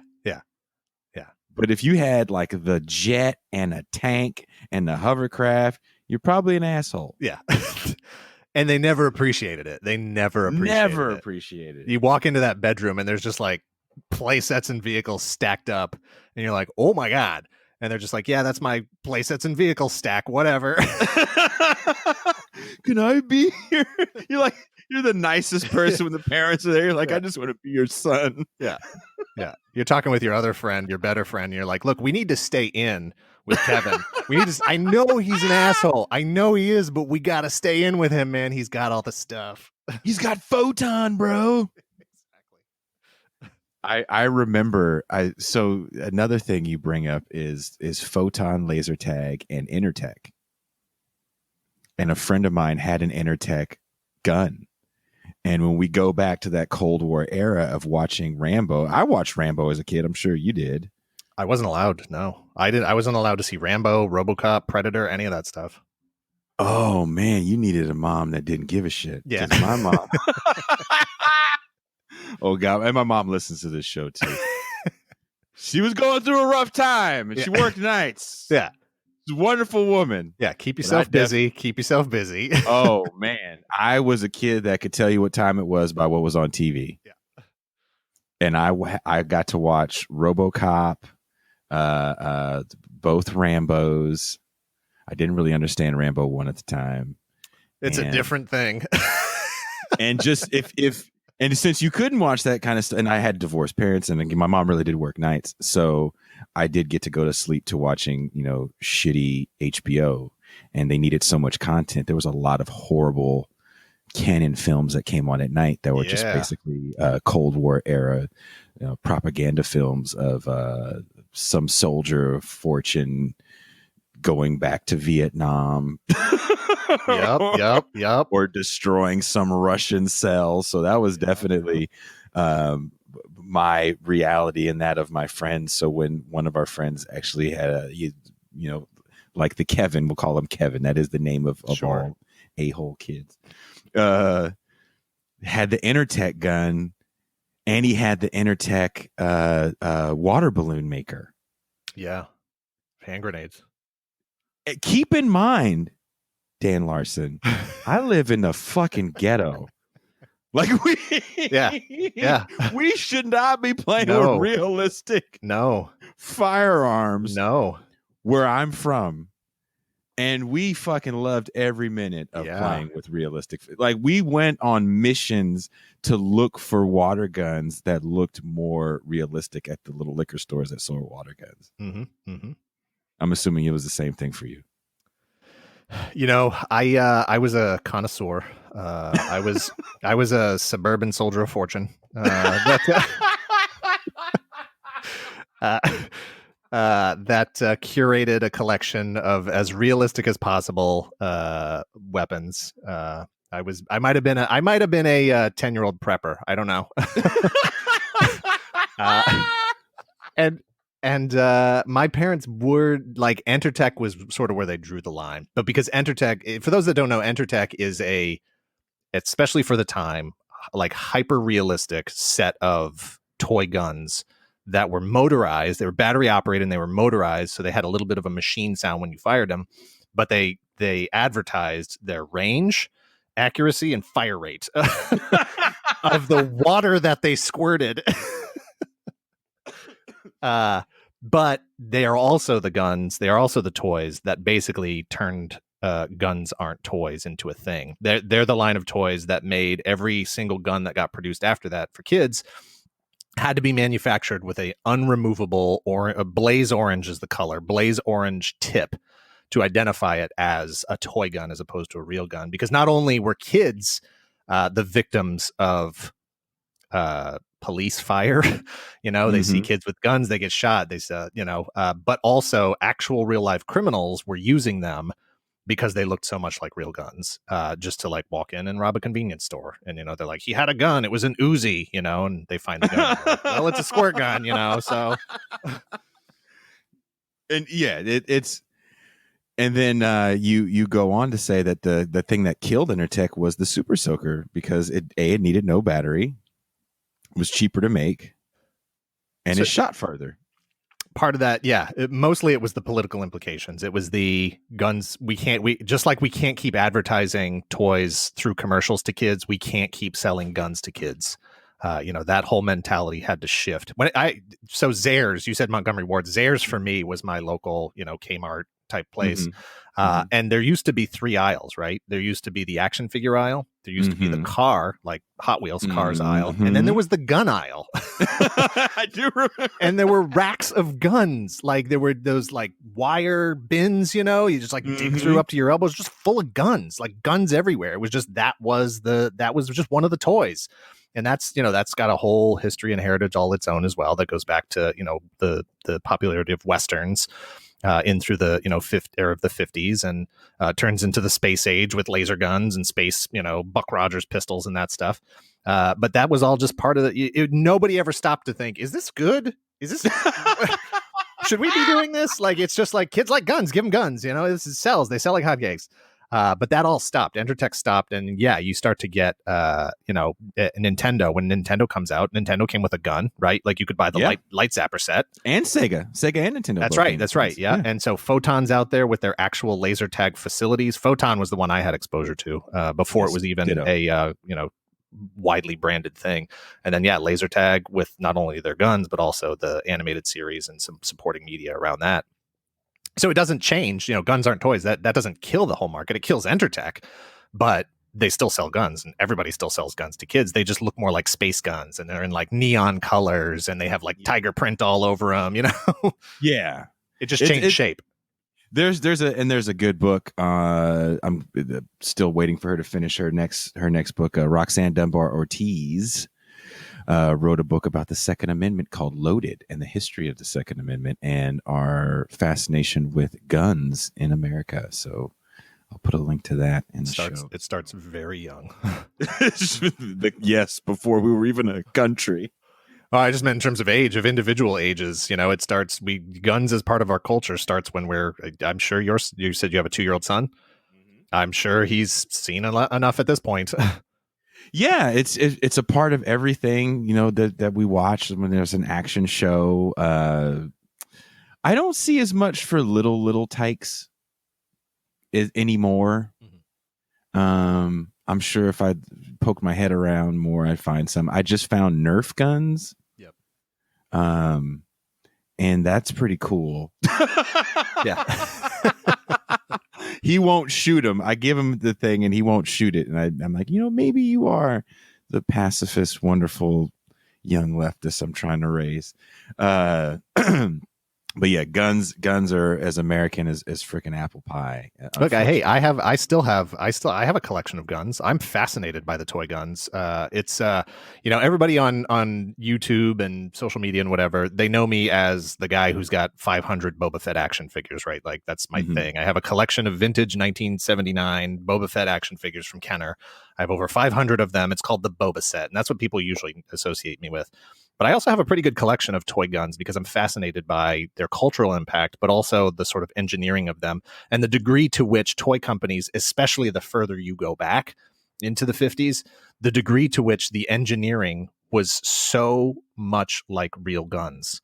But if you had like the jet and a tank and the hovercraft, you're probably an asshole. Yeah. And they never appreciated it. Never appreciated it. You walk into that bedroom and there's just like play sets and vehicles stacked up. And you're like, oh my God. And they're just like, yeah, that's my play sets and vehicles stack, whatever. Can I be here? You're the nicest person when the parents are there. You're like, I just want to be your son. Yeah. You're talking with your other friend, your better friend. And you're like, look, we need to stay in with Kevin. I know he's an asshole. I know he is, but we got to stay in with him, man. He's got all the stuff. He's got photon, bro. Exactly. I remember. So another thing you bring up is photon, laser tag, and Intertech. And a friend of mine had an Intertech gun. And when we go back to that Cold War era of watching Rambo, I watched Rambo as a kid. I'm sure you did. I wasn't allowed. No, I did. I wasn't allowed to see Rambo, RoboCop, Predator, any of that stuff. Oh man, you needed a mom that didn't give a shit. Yeah, my mom. Oh God, and my mom listens to this show too. She was going through a rough time, and she worked nights. Yeah. wonderful woman. Yeah, keep But yourself busy. Keep yourself busy. Oh man, I was a kid that could tell you what time it was by what was on TV. Yeah. And I got to watch RoboCop, both Rambos. I didn't really understand Rambo 1 at the time. It's a different thing. And just and since you couldn't watch that kind of stuff, and I had divorced parents, and my mom really did work nights, so I did get to go to sleep to watching, shitty HBO, and they needed so much content. There was a lot of horrible canon films that came on at night that were just basically Cold War era propaganda films of some soldier of fortune going back to Vietnam. Yep. Or destroying some Russian cell. So that was definitely my reality and that of my friends. So when one of our friends actually had like the Kevin, we'll call him Kevin. That is the name of all a-hole kids. Had the Intertech gun, and he had the Intertech water balloon maker. Yeah. Hand grenades. Keep in mind, Dan Larson, I live in the fucking ghetto. Like we should not be playing with realistic firearms where I'm from. And we fucking loved every minute of playing with realistic. Like we went on missions to look for water guns that looked more realistic at the little liquor stores that sold water guns. Mm-hmm. Mm-hmm. I'm assuming it was the same thing for you. I was a connoisseur. I was a suburban soldier of fortune. That curated a collection of as realistic as possible weapons. I might have been a 10-year-old prepper. I don't know. And my parents were like, Entertech was sort of where they drew the line. But because Entertech, for those that don't know, Entertech is especially for the time, like hyper realistic set of toy guns that were motorized. They were battery operated and they were motorized. So they had a little bit of a machine sound when you fired them, but they advertised their range, accuracy, and fire rate of the water that they squirted. But they are also the guns. They are also the toys that basically turned guns aren't toys into a thing. They're the line of toys that made every single gun that got produced after that for kids had to be manufactured with a unremovable or a blaze orange is the color, blaze orange tip to identify it as a toy gun as opposed to a real gun. Because not only were kids the victims of police fire, they see kids with guns, they get shot, but also actual real life criminals were using them because they looked so much like real guns, just to like walk in and rob a convenience store. And, they're like, he had a gun. It was an Uzi, and they find the gun. Like, well, it's a squirt gun, so. And yeah, it's, and then you go on to say that the thing that killed Intertech was the Super Soaker because it needed no battery, was cheaper to make, and it shot further. Part of that, mostly it was the political implications. It was the guns. We can't keep advertising toys through commercials to kids. We can't keep selling guns to kids. That whole mentality had to shift. So Zayres, you said Montgomery Ward. Zayres for me was my local, Kmart type place. And there used to be 3 aisles, right? There used to be the action figure aisle. There used to be the car, like Hot Wheels cars aisle. And then there was the gun aisle. I do remember. And there were racks of guns. Like there were those like wire bins, you just like dig through up to your elbows, just full of guns, like guns everywhere. It was just, that was just one of the toys. And that's got a whole history and heritage all its own as well. That goes back to, the popularity of Westerns. In through the era of the 50s, and turns into the space age with laser guns and space Buck Rogers pistols and that stuff. But that was all just part of nobody ever stopped to think, is this good? Is this should we be doing this? Like, it's just like, kids like guns, give them guns. This sells. They sell like hotcakes. But that all stopped. Entertech stopped, and yeah, you start to get, Nintendo. When Nintendo comes out, Nintendo came with a gun, right? Like you could buy the light zapper set, and Sega and Nintendo. That's right. That's right. Yeah. And so Photon's out there with their actual laser tag facilities. Photon was the one I had exposure to before it was even a widely branded thing. And then laser tag with not only their guns but also the animated series and some supporting media around that. So it doesn't change, guns aren't toys. That doesn't kill the whole market. It kills Entertech, but they still sell guns, and everybody still sells guns to kids. They just look more like space guns, and they're in like neon colors, and they have like tiger print all over them, Yeah. It just changed shape. There's a good book. I'm still waiting for her to finish her next book. Roxanne Dunbar Ortiz wrote a book about the Second Amendment called Loaded, and the history of the Second Amendment and our fascination with guns in America. So I'll put a link to that in the show. It starts very young. Yes, before we were even a country. Oh, I just meant in terms of age, of individual ages. It starts. Guns as part of our culture starts when we're. I'm sure you said you have a 2-year-old son. Mm-hmm. I'm sure he's seen enough at this point. Yeah, it's a part of everything that we watch. When there's an action show, I don't see as much for little tykes anymore. Mm-hmm. I'm sure if I poked my head around more, I'd find some. I just found Nerf guns. Yep. And that's pretty cool. Yeah. He won't shoot him. I give him the thing and he won't shoot it. And I'm like, maybe you are the pacifist, wonderful young leftist I'm trying to raise. But yeah, guns are as American as freaking apple pie. Look, I have a collection of guns. I'm fascinated by the toy guns. It's everybody on YouTube and social media and whatever, they know me as the guy who's got 500 Boba Fett action figures, right? Like that's my thing. I have a collection of vintage 1979 Boba Fett action figures from Kenner. I have over 500 of them. It's called the Boba Set, and that's what people usually associate me with. But I also have a pretty good collection of toy guns because I'm fascinated by their cultural impact, but also the sort of engineering of them and the degree to which toy companies, especially the further you go back into the 50s, the degree to which the engineering was so much like real guns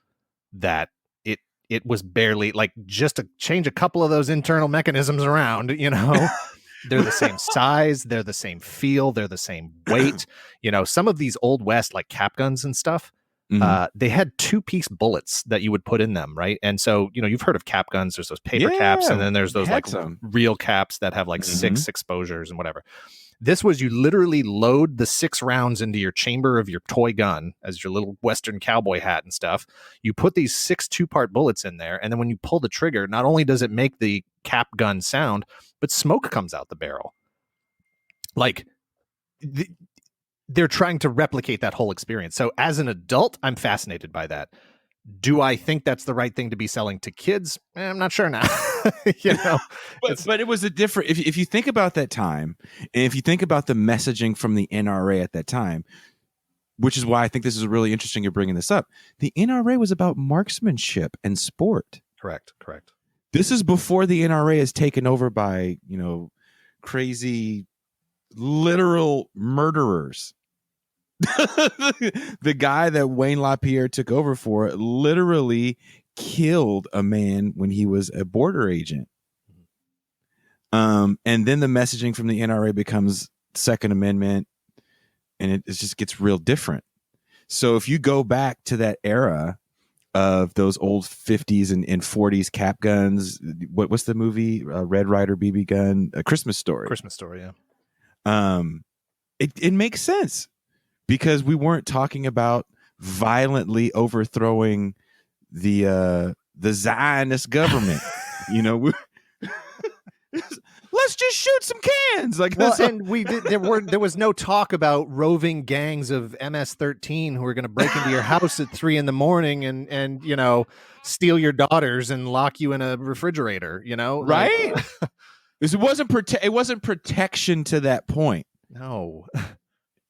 that it was barely like just to change a couple of those internal mechanisms around, They're the same size, they're the same feel, they're the same weight. Some of these Old West like cap guns and stuff, they had 2-piece bullets that you would put in them, right? And so, you've heard of cap guns. There's those paper caps, and then there's those like real caps that have like 6 exposures and whatever. This was you literally load the 6 rounds into your chamber of your toy gun as your little Western cowboy hat and stuff. You put these 6 2-part bullets in there, and then when you pull the trigger, not only does it make the cap gun sound, but smoke comes out the barrel. Like they're trying to replicate that whole experience. So as an adult, I'm fascinated by that. Do I think that's the right thing to be selling to kids? I'm not sure now. But it was a different. If you think about that time, and if you think about the messaging from the NRA at that time, which is why I think this is really interesting. You're bringing this up. The NRA was about marksmanship and sport. Correct. This is before the NRA is taken over by crazy literal murderers. The guy that Wayne LaPierre took over for literally killed a man when he was a border agent. And then the messaging from the NRA becomes Second Amendment, and it just gets real different. So if you go back to that era of those old 50s and 40s cap guns, what's the movie? Red Ryder BB gun, A Christmas Story. Yeah. It makes sense. Because we weren't talking about violently overthrowing the Zionist government, let's just shoot some cans. There was no talk about roving gangs of MS-13 who are going to break into your house at 3 a.m. and steal your daughters and lock you in a refrigerator. Right? It wasn't protection to that point. No.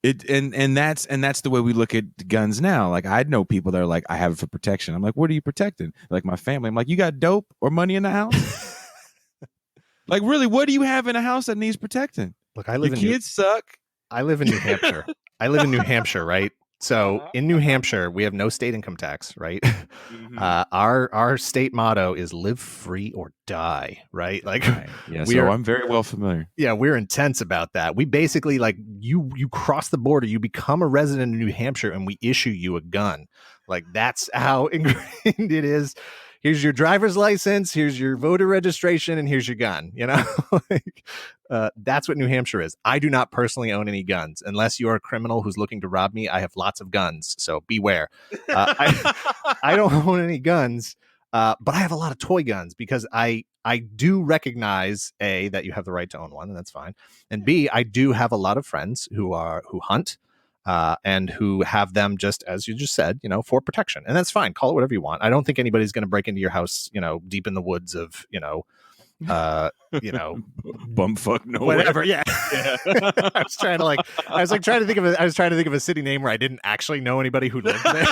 And that's the way we look at guns now. Like I know people that are like, I have it for protection. I'm like, what are you protecting? Like my family. I'm like, you got dope or money in the house? Like, really, what do you have in a house that needs protecting? Look, I live Your in kids suck. I live in New Hampshire. I live in New Hampshire, right? So in New Hampshire, we have no state income tax, right? Our state motto is live free or die, right? Like, yeah, so I'm very well familiar. Yeah, we're intense about that. We basically, like, you cross the border, you become a resident of New Hampshire, and we issue you a gun. Like, that's how ingrained it is. Here's your driver's license, here's your voter registration, and here's your gun. You know, like, that's what New Hampshire is. I do not personally own any guns. Unless you're a criminal who's looking to rob me, I have lots of guns, so beware. I don't own any guns, but I have a lot of toy guns because I do recognize, A, that you have the right to own one, and that's fine. And B, I do have a lot of friends who hunt. And who have them, just as you just said, you know, for protection. And that's fine. Call it whatever you want. I don't think anybody's going to break into your house, you know, deep in the woods of, bumfuck nowhere. Whatever. Yeah. I was trying to think of a city name where I didn't actually know anybody who lived there.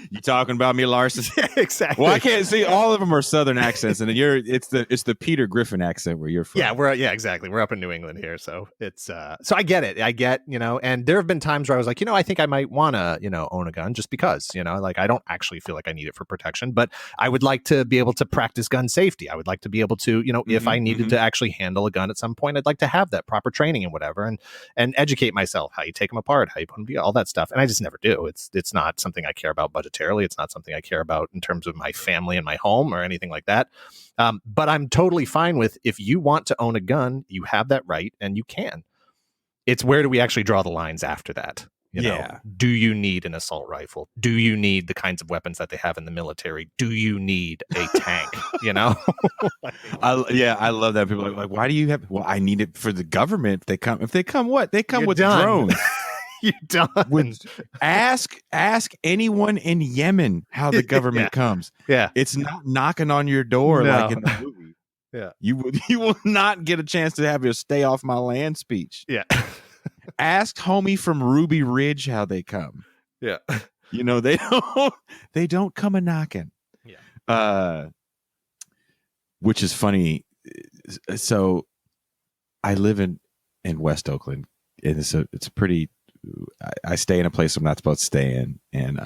You talking about me, Larson? Yeah, exactly. Well, I can't see, all of them are Southern accents, and it's the Peter Griffin accent where you're from. Yeah, exactly. We're up in New England here, so it's so I get it. I get, you know, and there have been times where I was like, you know, I think I might want to, you know, own a gun just because, you know, like I don't actually feel like I need it for protection, but I would like to be able to practice gun safety. I would like to be able to, you know, if I needed to actually handle a gun at some point, I'd like to have that proper training and whatever, and educate myself how you take them apart, how you put them, all that stuff. And I just never do. It's not something I care about budgetarily. It's not something I care about in terms of my family and my home or anything like that. But I'm totally fine with, if you want to own a gun, you have that right and you can. It's where do we actually draw the lines after that? You know, do you need an assault rifle? Do you need the kinds of weapons that they have in the military? Do you need a tank? You know? I love that. People are like, why do you have? Well, I need it for the government. If they come, what? They come with drones. You're done. Ask anyone in Yemen how the government comes. Yeah, it's not knocking on your door like in the movie. Yeah, you will not get a chance to have your "stay off my land" speech. Yeah. Ask homie from Ruby Ridge how they come. Yeah. You know, they don't come a knocking. Yeah. Which is funny. So I live in West Oakland, and it's a pretty, I stay in a place I'm not supposed to stay in, and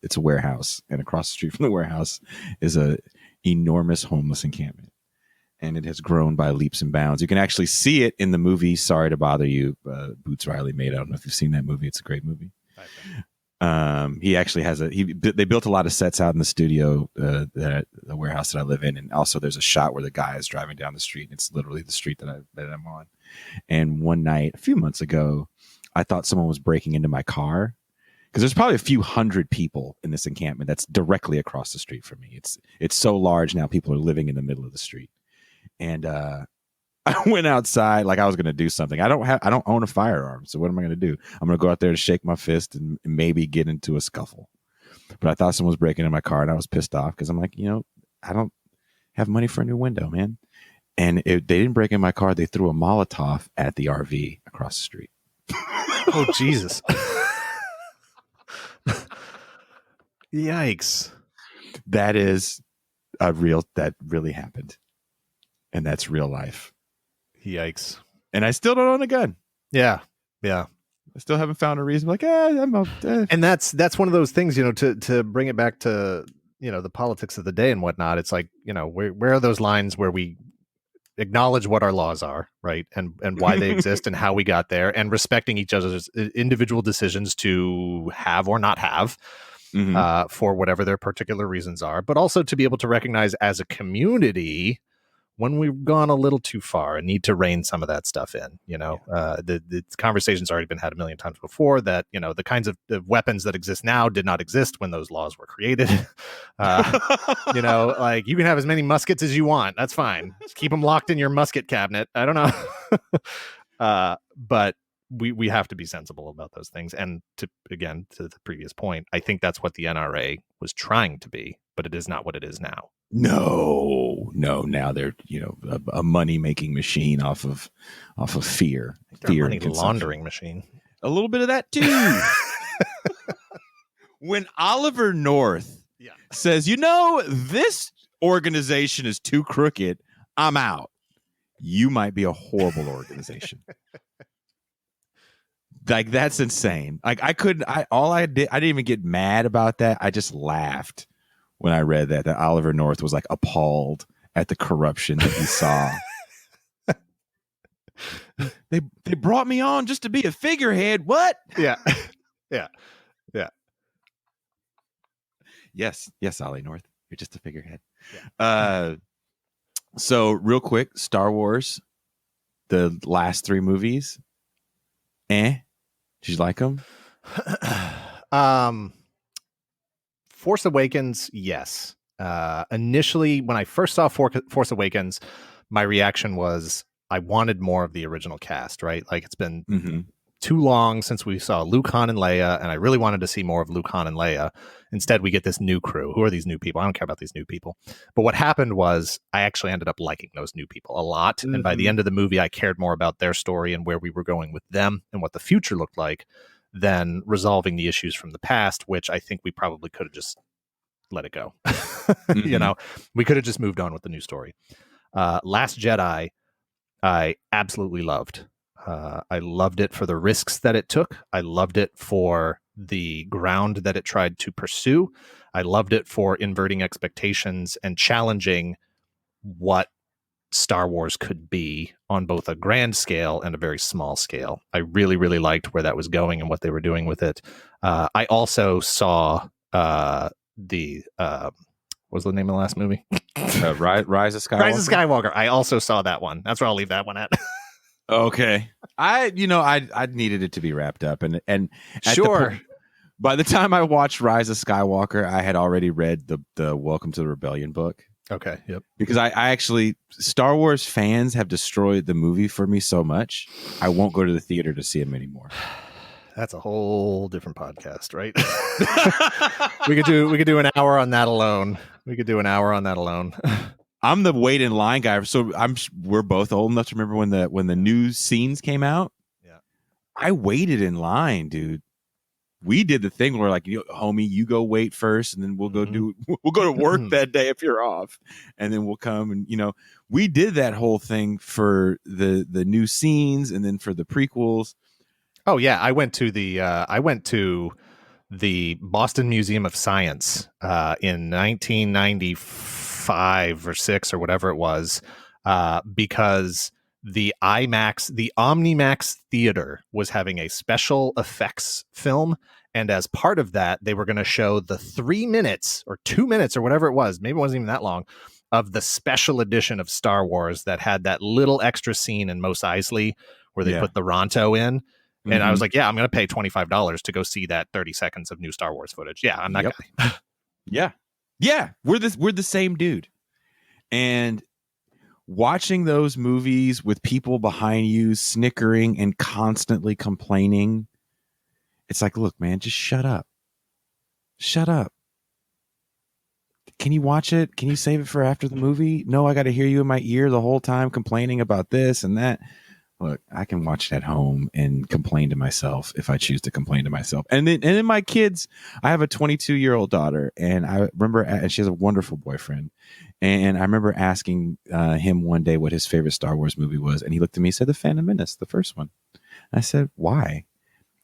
it's a warehouse, and across the street from the warehouse is a enormous homeless encampment. And it has grown by leaps and bounds. You can actually see it in the movie Sorry to Bother You, Boots Riley made. I don't know if you've seen that movie. It's a great movie. He actually has they built a lot of sets out in the studio, the warehouse that I live in. And also there's a shot where the guy is driving down the street. It's literally the street that I'm on. And one night, a few months ago, I thought someone was breaking into my car, because there's probably a few hundred people in this encampment that's directly across the street from me. It's so large now, people are living in the middle of the street. And I went outside like I was going to do something. I don't own a firearm. So what am I going to do? I'm going to go out there to shake my fist and maybe get into a scuffle. But I thought someone was breaking in my car, and I was pissed off because I'm like, you know, I don't have money for a new window, man. And they didn't break in my car. They threw a Molotov at the RV across the street. Oh, Jesus. Yikes. That really happened. And that's real life. Yikes. And I still don't own a gun. Yeah. I still haven't found a reason. Like, And that's one of those things, you know, to bring it back to, you know, the politics of the day and whatnot. It's like, you know, where are those lines where we acknowledge what our laws are, right? And why they exist and how we got there, and respecting each other's individual decisions to have or not have. For whatever their particular reasons are, but also to be able to recognize as a community when we've gone a little too far and need to rein some of that stuff in. You know, the conversation's already been had a million times before that, you know, the kinds of weapons that exist now did not exist when those laws were created. You know, like, you can have as many muskets as you want. That's fine. Just keep them locked in your musket cabinet. I don't know. But we have to be sensible about those things. And to the previous point, I think that's what the NRA was trying to be, but it is not what it is now. No. Now they're, you know, a money making machine off of fear. Fear money laundering machine. A little bit of that too. When Oliver North says, you know, this organization is too crooked, I'm out. You might be a horrible organization. Like, that's insane. Like, I didn't even get mad about that. I just laughed when I read that Oliver North was like appalled at the corruption that he saw. They brought me on just to be a figurehead. What? Yeah. Yeah. Yes, Ollie North. You're just a figurehead. Yeah. So real quick, Star Wars, the last 3 movies. Did you like them? Force Awakens, yes. Initially, when I first saw Force Awakens, my reaction was I wanted more of the original cast, right? Like, it's been too long since we saw Luke, Han, and Leia, and I really wanted to see more of Luke, Han, and Leia. Instead, we get this new crew. Who are these new people? I don't care about these new people. But what happened was I actually ended up liking those new people a lot. And by the end of the movie, I cared more about their story and where we were going with them and what the future looked like than resolving the issues from the past, which I think we probably could have just let it go. You know, we could have just moved on with the new story. Last Jedi, I absolutely loved. I loved it for the risks that it took. I loved it for the ground that it tried to pursue. I loved it for inverting expectations and challenging what Star Wars could be on both a grand scale and a very small scale. I really, really liked where that was going and what they were doing with it. I also saw what was the name of the last movie? Rise of Skywalker. Rise of Skywalker. I also saw that one. That's where I'll leave that one at. Okay. I needed it to be wrapped up, and sure. By the time I watched Rise of Skywalker, I had already read the Welcome to the Rebellion book. Okay. Yep. Because I actually, Star Wars fans have destroyed the movie for me so much, I won't go to the theater to see them anymore. That's a whole different podcast, right? we could do an hour on that alone. I'm the wait in line guy, so we're both old enough to remember when the new scenes came out. Yeah, I waited in line, dude. We did the thing where, like, homie, you go wait first, and then we'll go to work that day if you're off, and then we'll come and we did that whole thing for the new scenes and then for the prequels. Oh yeah, I went to the Boston Museum of Science in 1995 or 6 or whatever it was, because the Omnimax Theater was having a special effects film, and as part of that, they were going to show the 3 minutes or 2 minutes or whatever it was, maybe it wasn't even that long, of the special edition of Star Wars that had that little extra scene in Mos Eisley where they put the Ronto in. And I was like, yeah, I'm going to pay $25 to go see that 30 seconds of new Star Wars footage. Yeah, I'm that guy. Yeah. We're the same dude. And watching those movies with people behind you snickering and constantly complaining, it's like, look, man, just shut up. Shut up. Can you watch it? Can you save it for after the movie? No, I got to hear you in my ear the whole time complaining about this and that. Look, I can watch it at home and complain to myself if I choose to complain to myself. And then my kids, I have a 22-year-old daughter, and I remember, and she has a wonderful boyfriend. And I remember asking him one day what his favorite Star Wars movie was. And he looked at me and said, The Phantom Menace, the first one. And I said, why?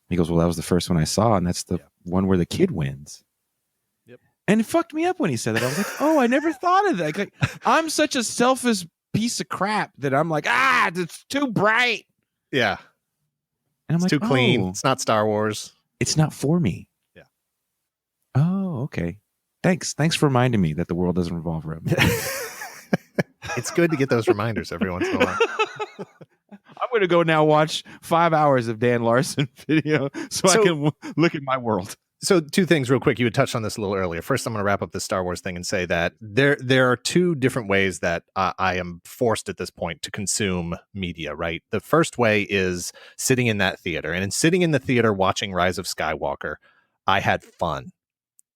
He goes, well, that was the first one I saw. And that's the one where the kid wins. Yep. And it fucked me up when he said that. I was like, oh, I never thought of that. Like, I'm such a selfish piece of crap that I'm like, it's too bright. Yeah. And I'm it's like, too clean. It's not Star Wars. It's not for me. Yeah. Oh, okay. Thanks for reminding me that the world doesn't revolve around me. It's good to get those reminders every once in a while. I'm going to go now watch 5 hours of Dan Larson video so I can look at my world. So 2 things real quick. You had touched on this a little earlier. First, I'm going to wrap up the Star Wars thing and say that there are 2 different ways that I am forced at this point to consume media, right? The first way is sitting in that theater. And in sitting in the theater watching Rise of Skywalker, I had fun.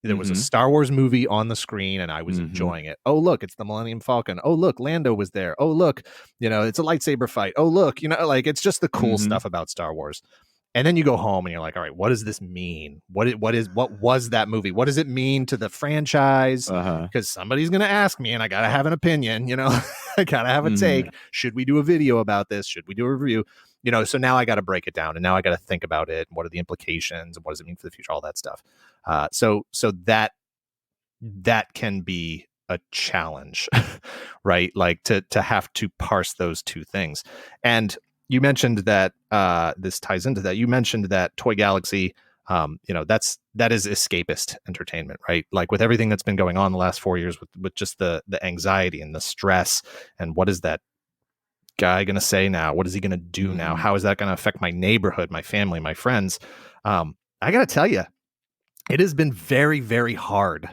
There was a Star Wars movie on the screen and I was enjoying it. Oh, look, it's the Millennium Falcon. Oh, look, Lando was there. Oh, look, it's a lightsaber fight. Oh, look, like it's just the cool stuff about Star Wars. And then you go home and you're like, all right, what does this mean? What was that movie? What does it mean to the franchise? Because somebody's going to ask me and I got to have an opinion, you know, I got to have a take. Should we do a video about this? Should we do a review? You know, so now I got to break it down and now I got to think about it. What are the implications and what does it mean for the future? All that stuff. So that can be a challenge, right? Like to have to parse those two things. And you mentioned that this ties into that. You mentioned that Toy Galaxy, you know, that is escapist entertainment, right? Like with everything that's been going on the last 4 years with just the anxiety and the stress and what is that guy going to say now? What is he going to do now? How is that going to affect my neighborhood, my family, my friends? I got to tell you, it has been very, very hard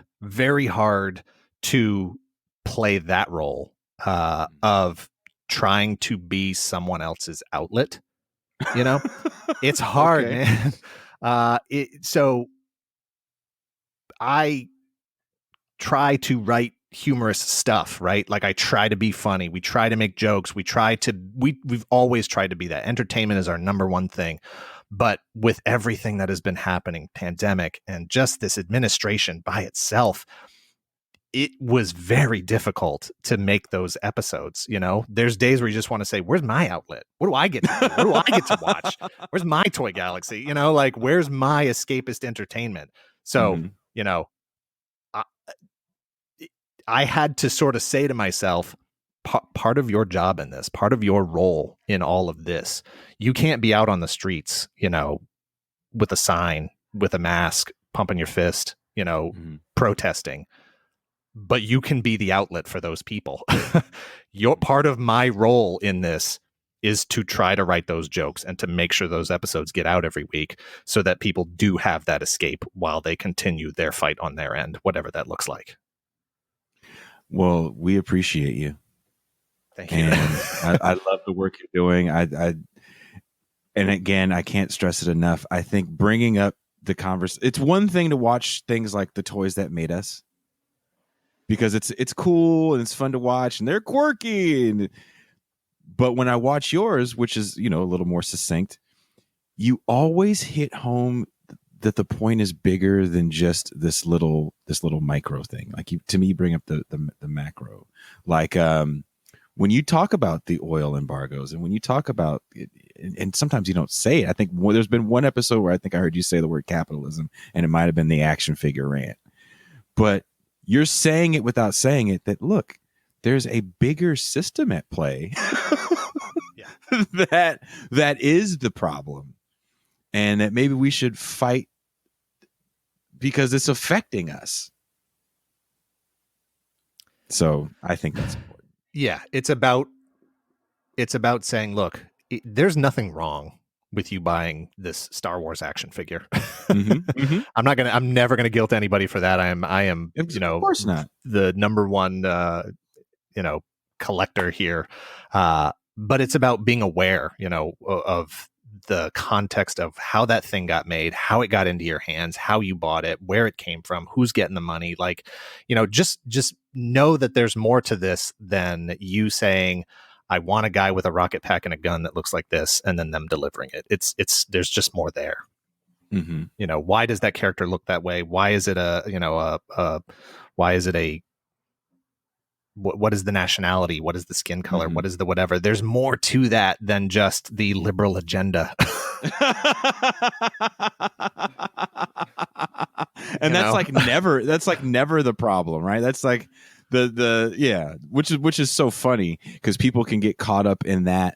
to play that role of trying to be someone else's outlet. You know, it's hard, man. So I try to write humorous stuff, right? Like I try to be funny. We try to make jokes. We've always tried to be that. Entertainment is our number one thing. But with everything that has been happening, pandemic and just this administration by itself, it was very difficult to make those episodes. You know, there's days where you just want to say, where's my outlet? What do I get to do? What do I get to watch? Where's my Toy Galaxy? You know, like where's my escapist entertainment? So, you know, I had to sort of say to myself, part of your job in this, part of your role in all of this, you can't be out on the streets, you know, with a sign, with a mask, pumping your fist, you know, protesting. But you can be the outlet for those people. Your part of my role in this is to try to write those jokes and to make sure those episodes get out every week so that people do have that escape while they continue their fight on their end, whatever that looks like. Well, we appreciate you. Thank you. And I love the work you're doing. And again, I can't stress it enough. I think bringing up the it's one thing to watch things like The Toys That Made Us, because it's cool and it's fun to watch and they're quirky. But when I watch yours, which is, you know, a little more succinct, you always hit home that the point is bigger than just this little micro thing. Like to me, you bring up the macro, like when you talk about the oil embargoes and when you talk about it, and sometimes you don't say it. I think there's been one episode where I think I heard you say the word capitalism, and it might have been the action figure rant, but you're saying it without saying it, that look, there's a bigger system at play that is the problem, and that maybe we should fight because it's affecting us. So I think that's important. Yeah, it's about saying, look, there's nothing wrong with you buying this Star Wars action figure. I'm never gonna guilt anybody for that. I am, you know, of course not, the number one, you know, collector here. But it's about being aware, you know, of the context of how that thing got made, how it got into your hands, how you bought it, where it came from, who's getting the money. Like, you know, just know that there's more to this than you saying, I want a guy with a rocket pack and a gun that looks like this, and then them delivering it. It's there's just more there. You know, why does that character look that way? Why is it why is it what is the nationality? What is the skin color? What is the whatever? There's more to that than just the liberal agenda. And that's like never the problem, right? That's like which is so funny because people can get caught up in the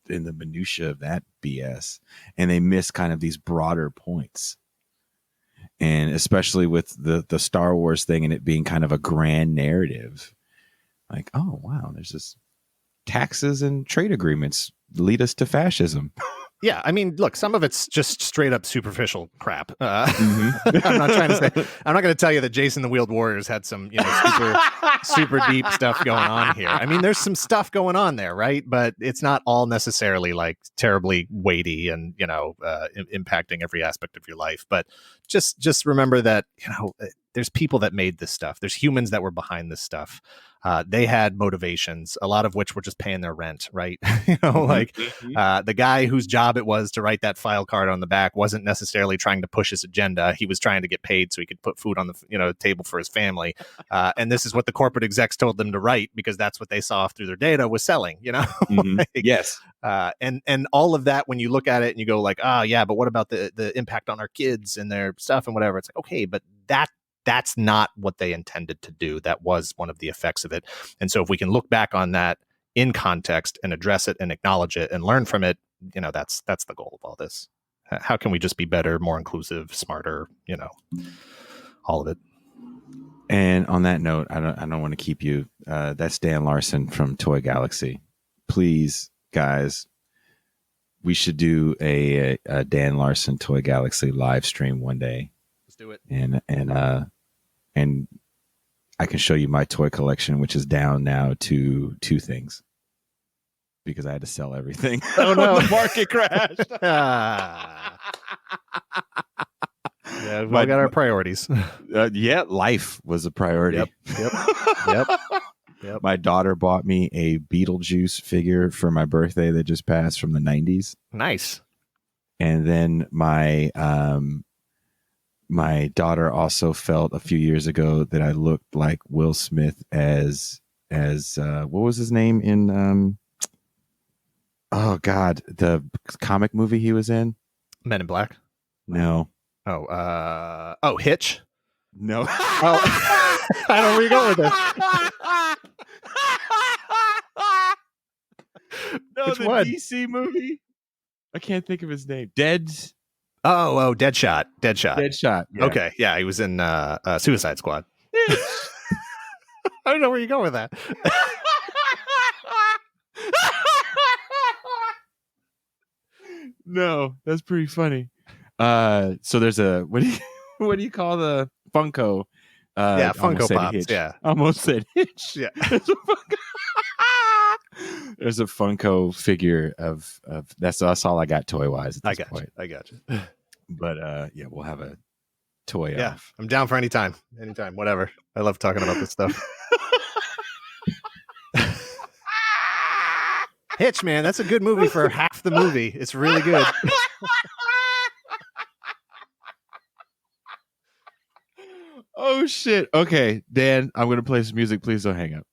minutia of that BS and they miss kind of these broader points. And especially with the Star Wars thing and it being kind of a grand narrative. Like, oh, wow, there's this taxes and trade agreements lead us to fascism. Yeah, I mean, look, some of it's just straight up superficial crap. I'm not going to tell you that Jason the Wheeled Warriors had some, you know, super deep stuff going on here. I mean, there's some stuff going on there, right? But it's not all necessarily like terribly weighty and, you know, impacting every aspect of your life. But just remember that, you know, there's people that made this stuff. There's humans that were behind this stuff. They had motivations, a lot of which were just paying their rent, right? The guy whose job it was to write that file card on the back wasn't necessarily trying to push his agenda. He was trying to get paid so he could put food on the table for his family. And this is what the corporate execs told them to write because that's what they saw through their data was selling. Yes. And all of that, when you look at it and you go like, yeah, but what about the impact on our kids and their stuff and whatever? It's like, okay, but that's not what they intended to do. That was one of the effects of it. And so if we can look back on that in context and address it and acknowledge it and learn from it, that's the goal of all this. How can we just be better, more inclusive, smarter, all of it. And on that note, I don't want to keep you. That's Dan Larson from Toy Galaxy. Please, guys, we should do a Dan Larson Toy Galaxy live stream one day. Let's do it. And I can show you my toy collection, which is down now to 2 things because I had to sell everything. Oh no, when the market crashed. Yeah, we got our priorities. Life was a priority. Yep. My daughter bought me a Beetlejuice figure for my birthday that just passed from the 90s. Nice. And then my daughter also felt a few years ago that I looked like Will Smith as what was his name in oh God, the comic movie he was in? Men in Black? No. Hitch? No. Oh. I don't know where you're going with this. No, Which the one? DC movie. I can't think of his name. Deadshot. Deadshot. Yeah. Okay, yeah, he was in Suicide Squad. I don't know where you're going with that. No, that's pretty funny. So there's a what do you call the Funko? Funko Pops. Yeah, almost said Hitch. Yeah, there's a Funko figure of that's all I got toy wise. I got you. But we'll have a toy. Yeah, off. I'm down for anytime, whatever. I love talking about this stuff. Hitch, man, that's a good movie for half the movie. It's really good. Oh shit. Okay, Dan, I'm gonna play some music. Please don't hang up.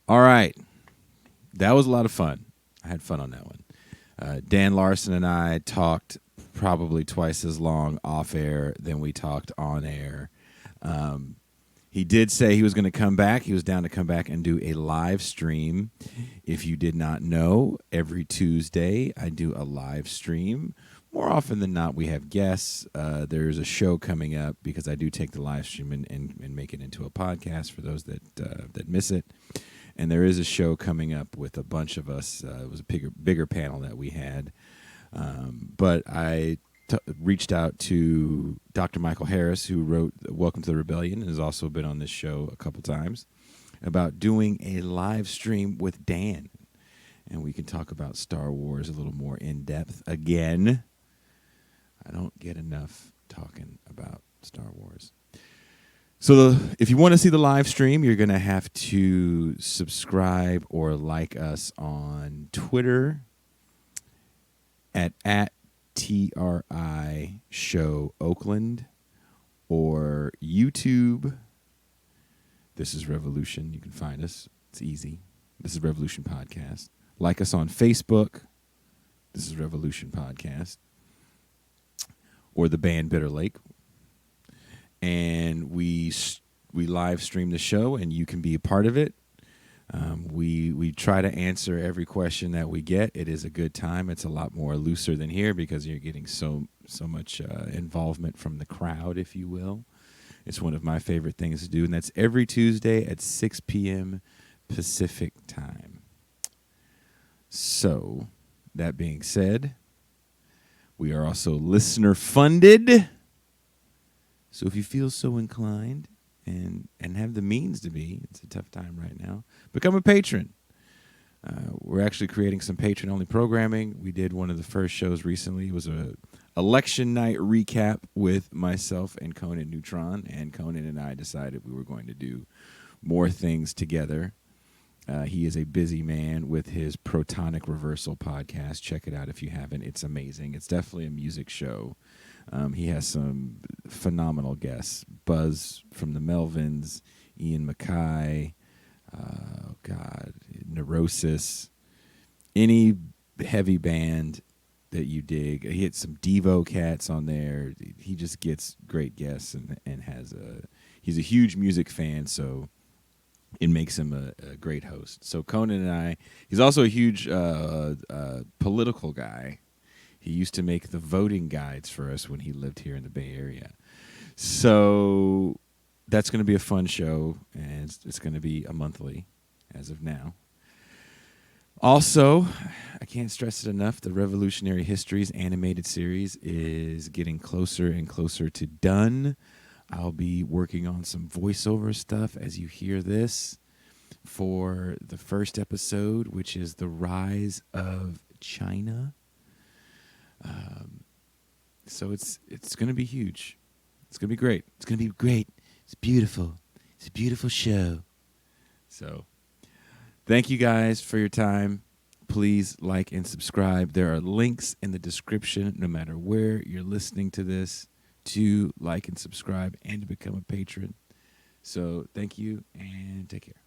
All right. That was a lot of fun. I had fun on that one. Dan Larson and I talked probably twice as long off air than we talked on air. He did say he was going to come back. He was down to come back and do a live stream. If you did not know, every Tuesday I do a live stream. More often than not, we have guests. There's a show coming up because I do take the live stream and make it into a podcast for those that miss it. And there is a show coming up with a bunch of us. It was a bigger panel that we had. But I reached out to Dr. Michael Harris, who wrote Welcome to the Rebellion and has also been on this show a couple times, about doing a live stream with Dan. And we can talk about Star Wars a little more in depth. Again, I don't get enough talking about Star Wars. So if you want to see the live stream, you're going to have to subscribe or like us on Twitter at TRI Show Oakland or YouTube. This is Revolution. You can find us. It's easy. This is Revolution Podcast. Like us on Facebook. This is Revolution Podcast. Or the band Bitter Lake. And we live stream the show, and you can be a part of it. We try to answer every question that we get. It is a good time. It's a lot more looser than here because you're getting so much involvement from the crowd, if you will. It's one of my favorite things to do, and that's every Tuesday at 6 p.m. Pacific time. So, that being said, we are also listener funded. So if you feel so inclined and have the means to be, it's a tough time right now, become a patron. We're actually creating some patron-only programming. We did one of the first shows recently. It was a election night recap with myself and Conan Neutron, and Conan and I decided we were going to do more things together. He is a busy man with his Protonic Reversal podcast. Check it out if you haven't. It's amazing. It's definitely a music show. He has some phenomenal guests. Buzz from the Melvins, Ian Mackay, Neurosis, any heavy band that you dig. He had some Devo cats on there. He just gets great guests and he's a huge music fan, so it makes him a great host. So Conan and he's also a huge political guy. He used to make the voting guides for us when he lived here in the Bay Area. So that's going to be a fun show, and it's going to be a monthly as of now. Also, I can't stress it enough, the Revolutionary Histories animated series is getting closer and closer to done. I'll be working on some voiceover stuff as you hear this for the first episode, which is The Rise of China. So it's going to be huge. It's going to be great. It's going to be great. It's beautiful. It's a beautiful show. So thank you guys for your time. Please like and subscribe. There are links in the description, no matter where you're listening to this, to like and subscribe and to become a patron. So thank you and take care.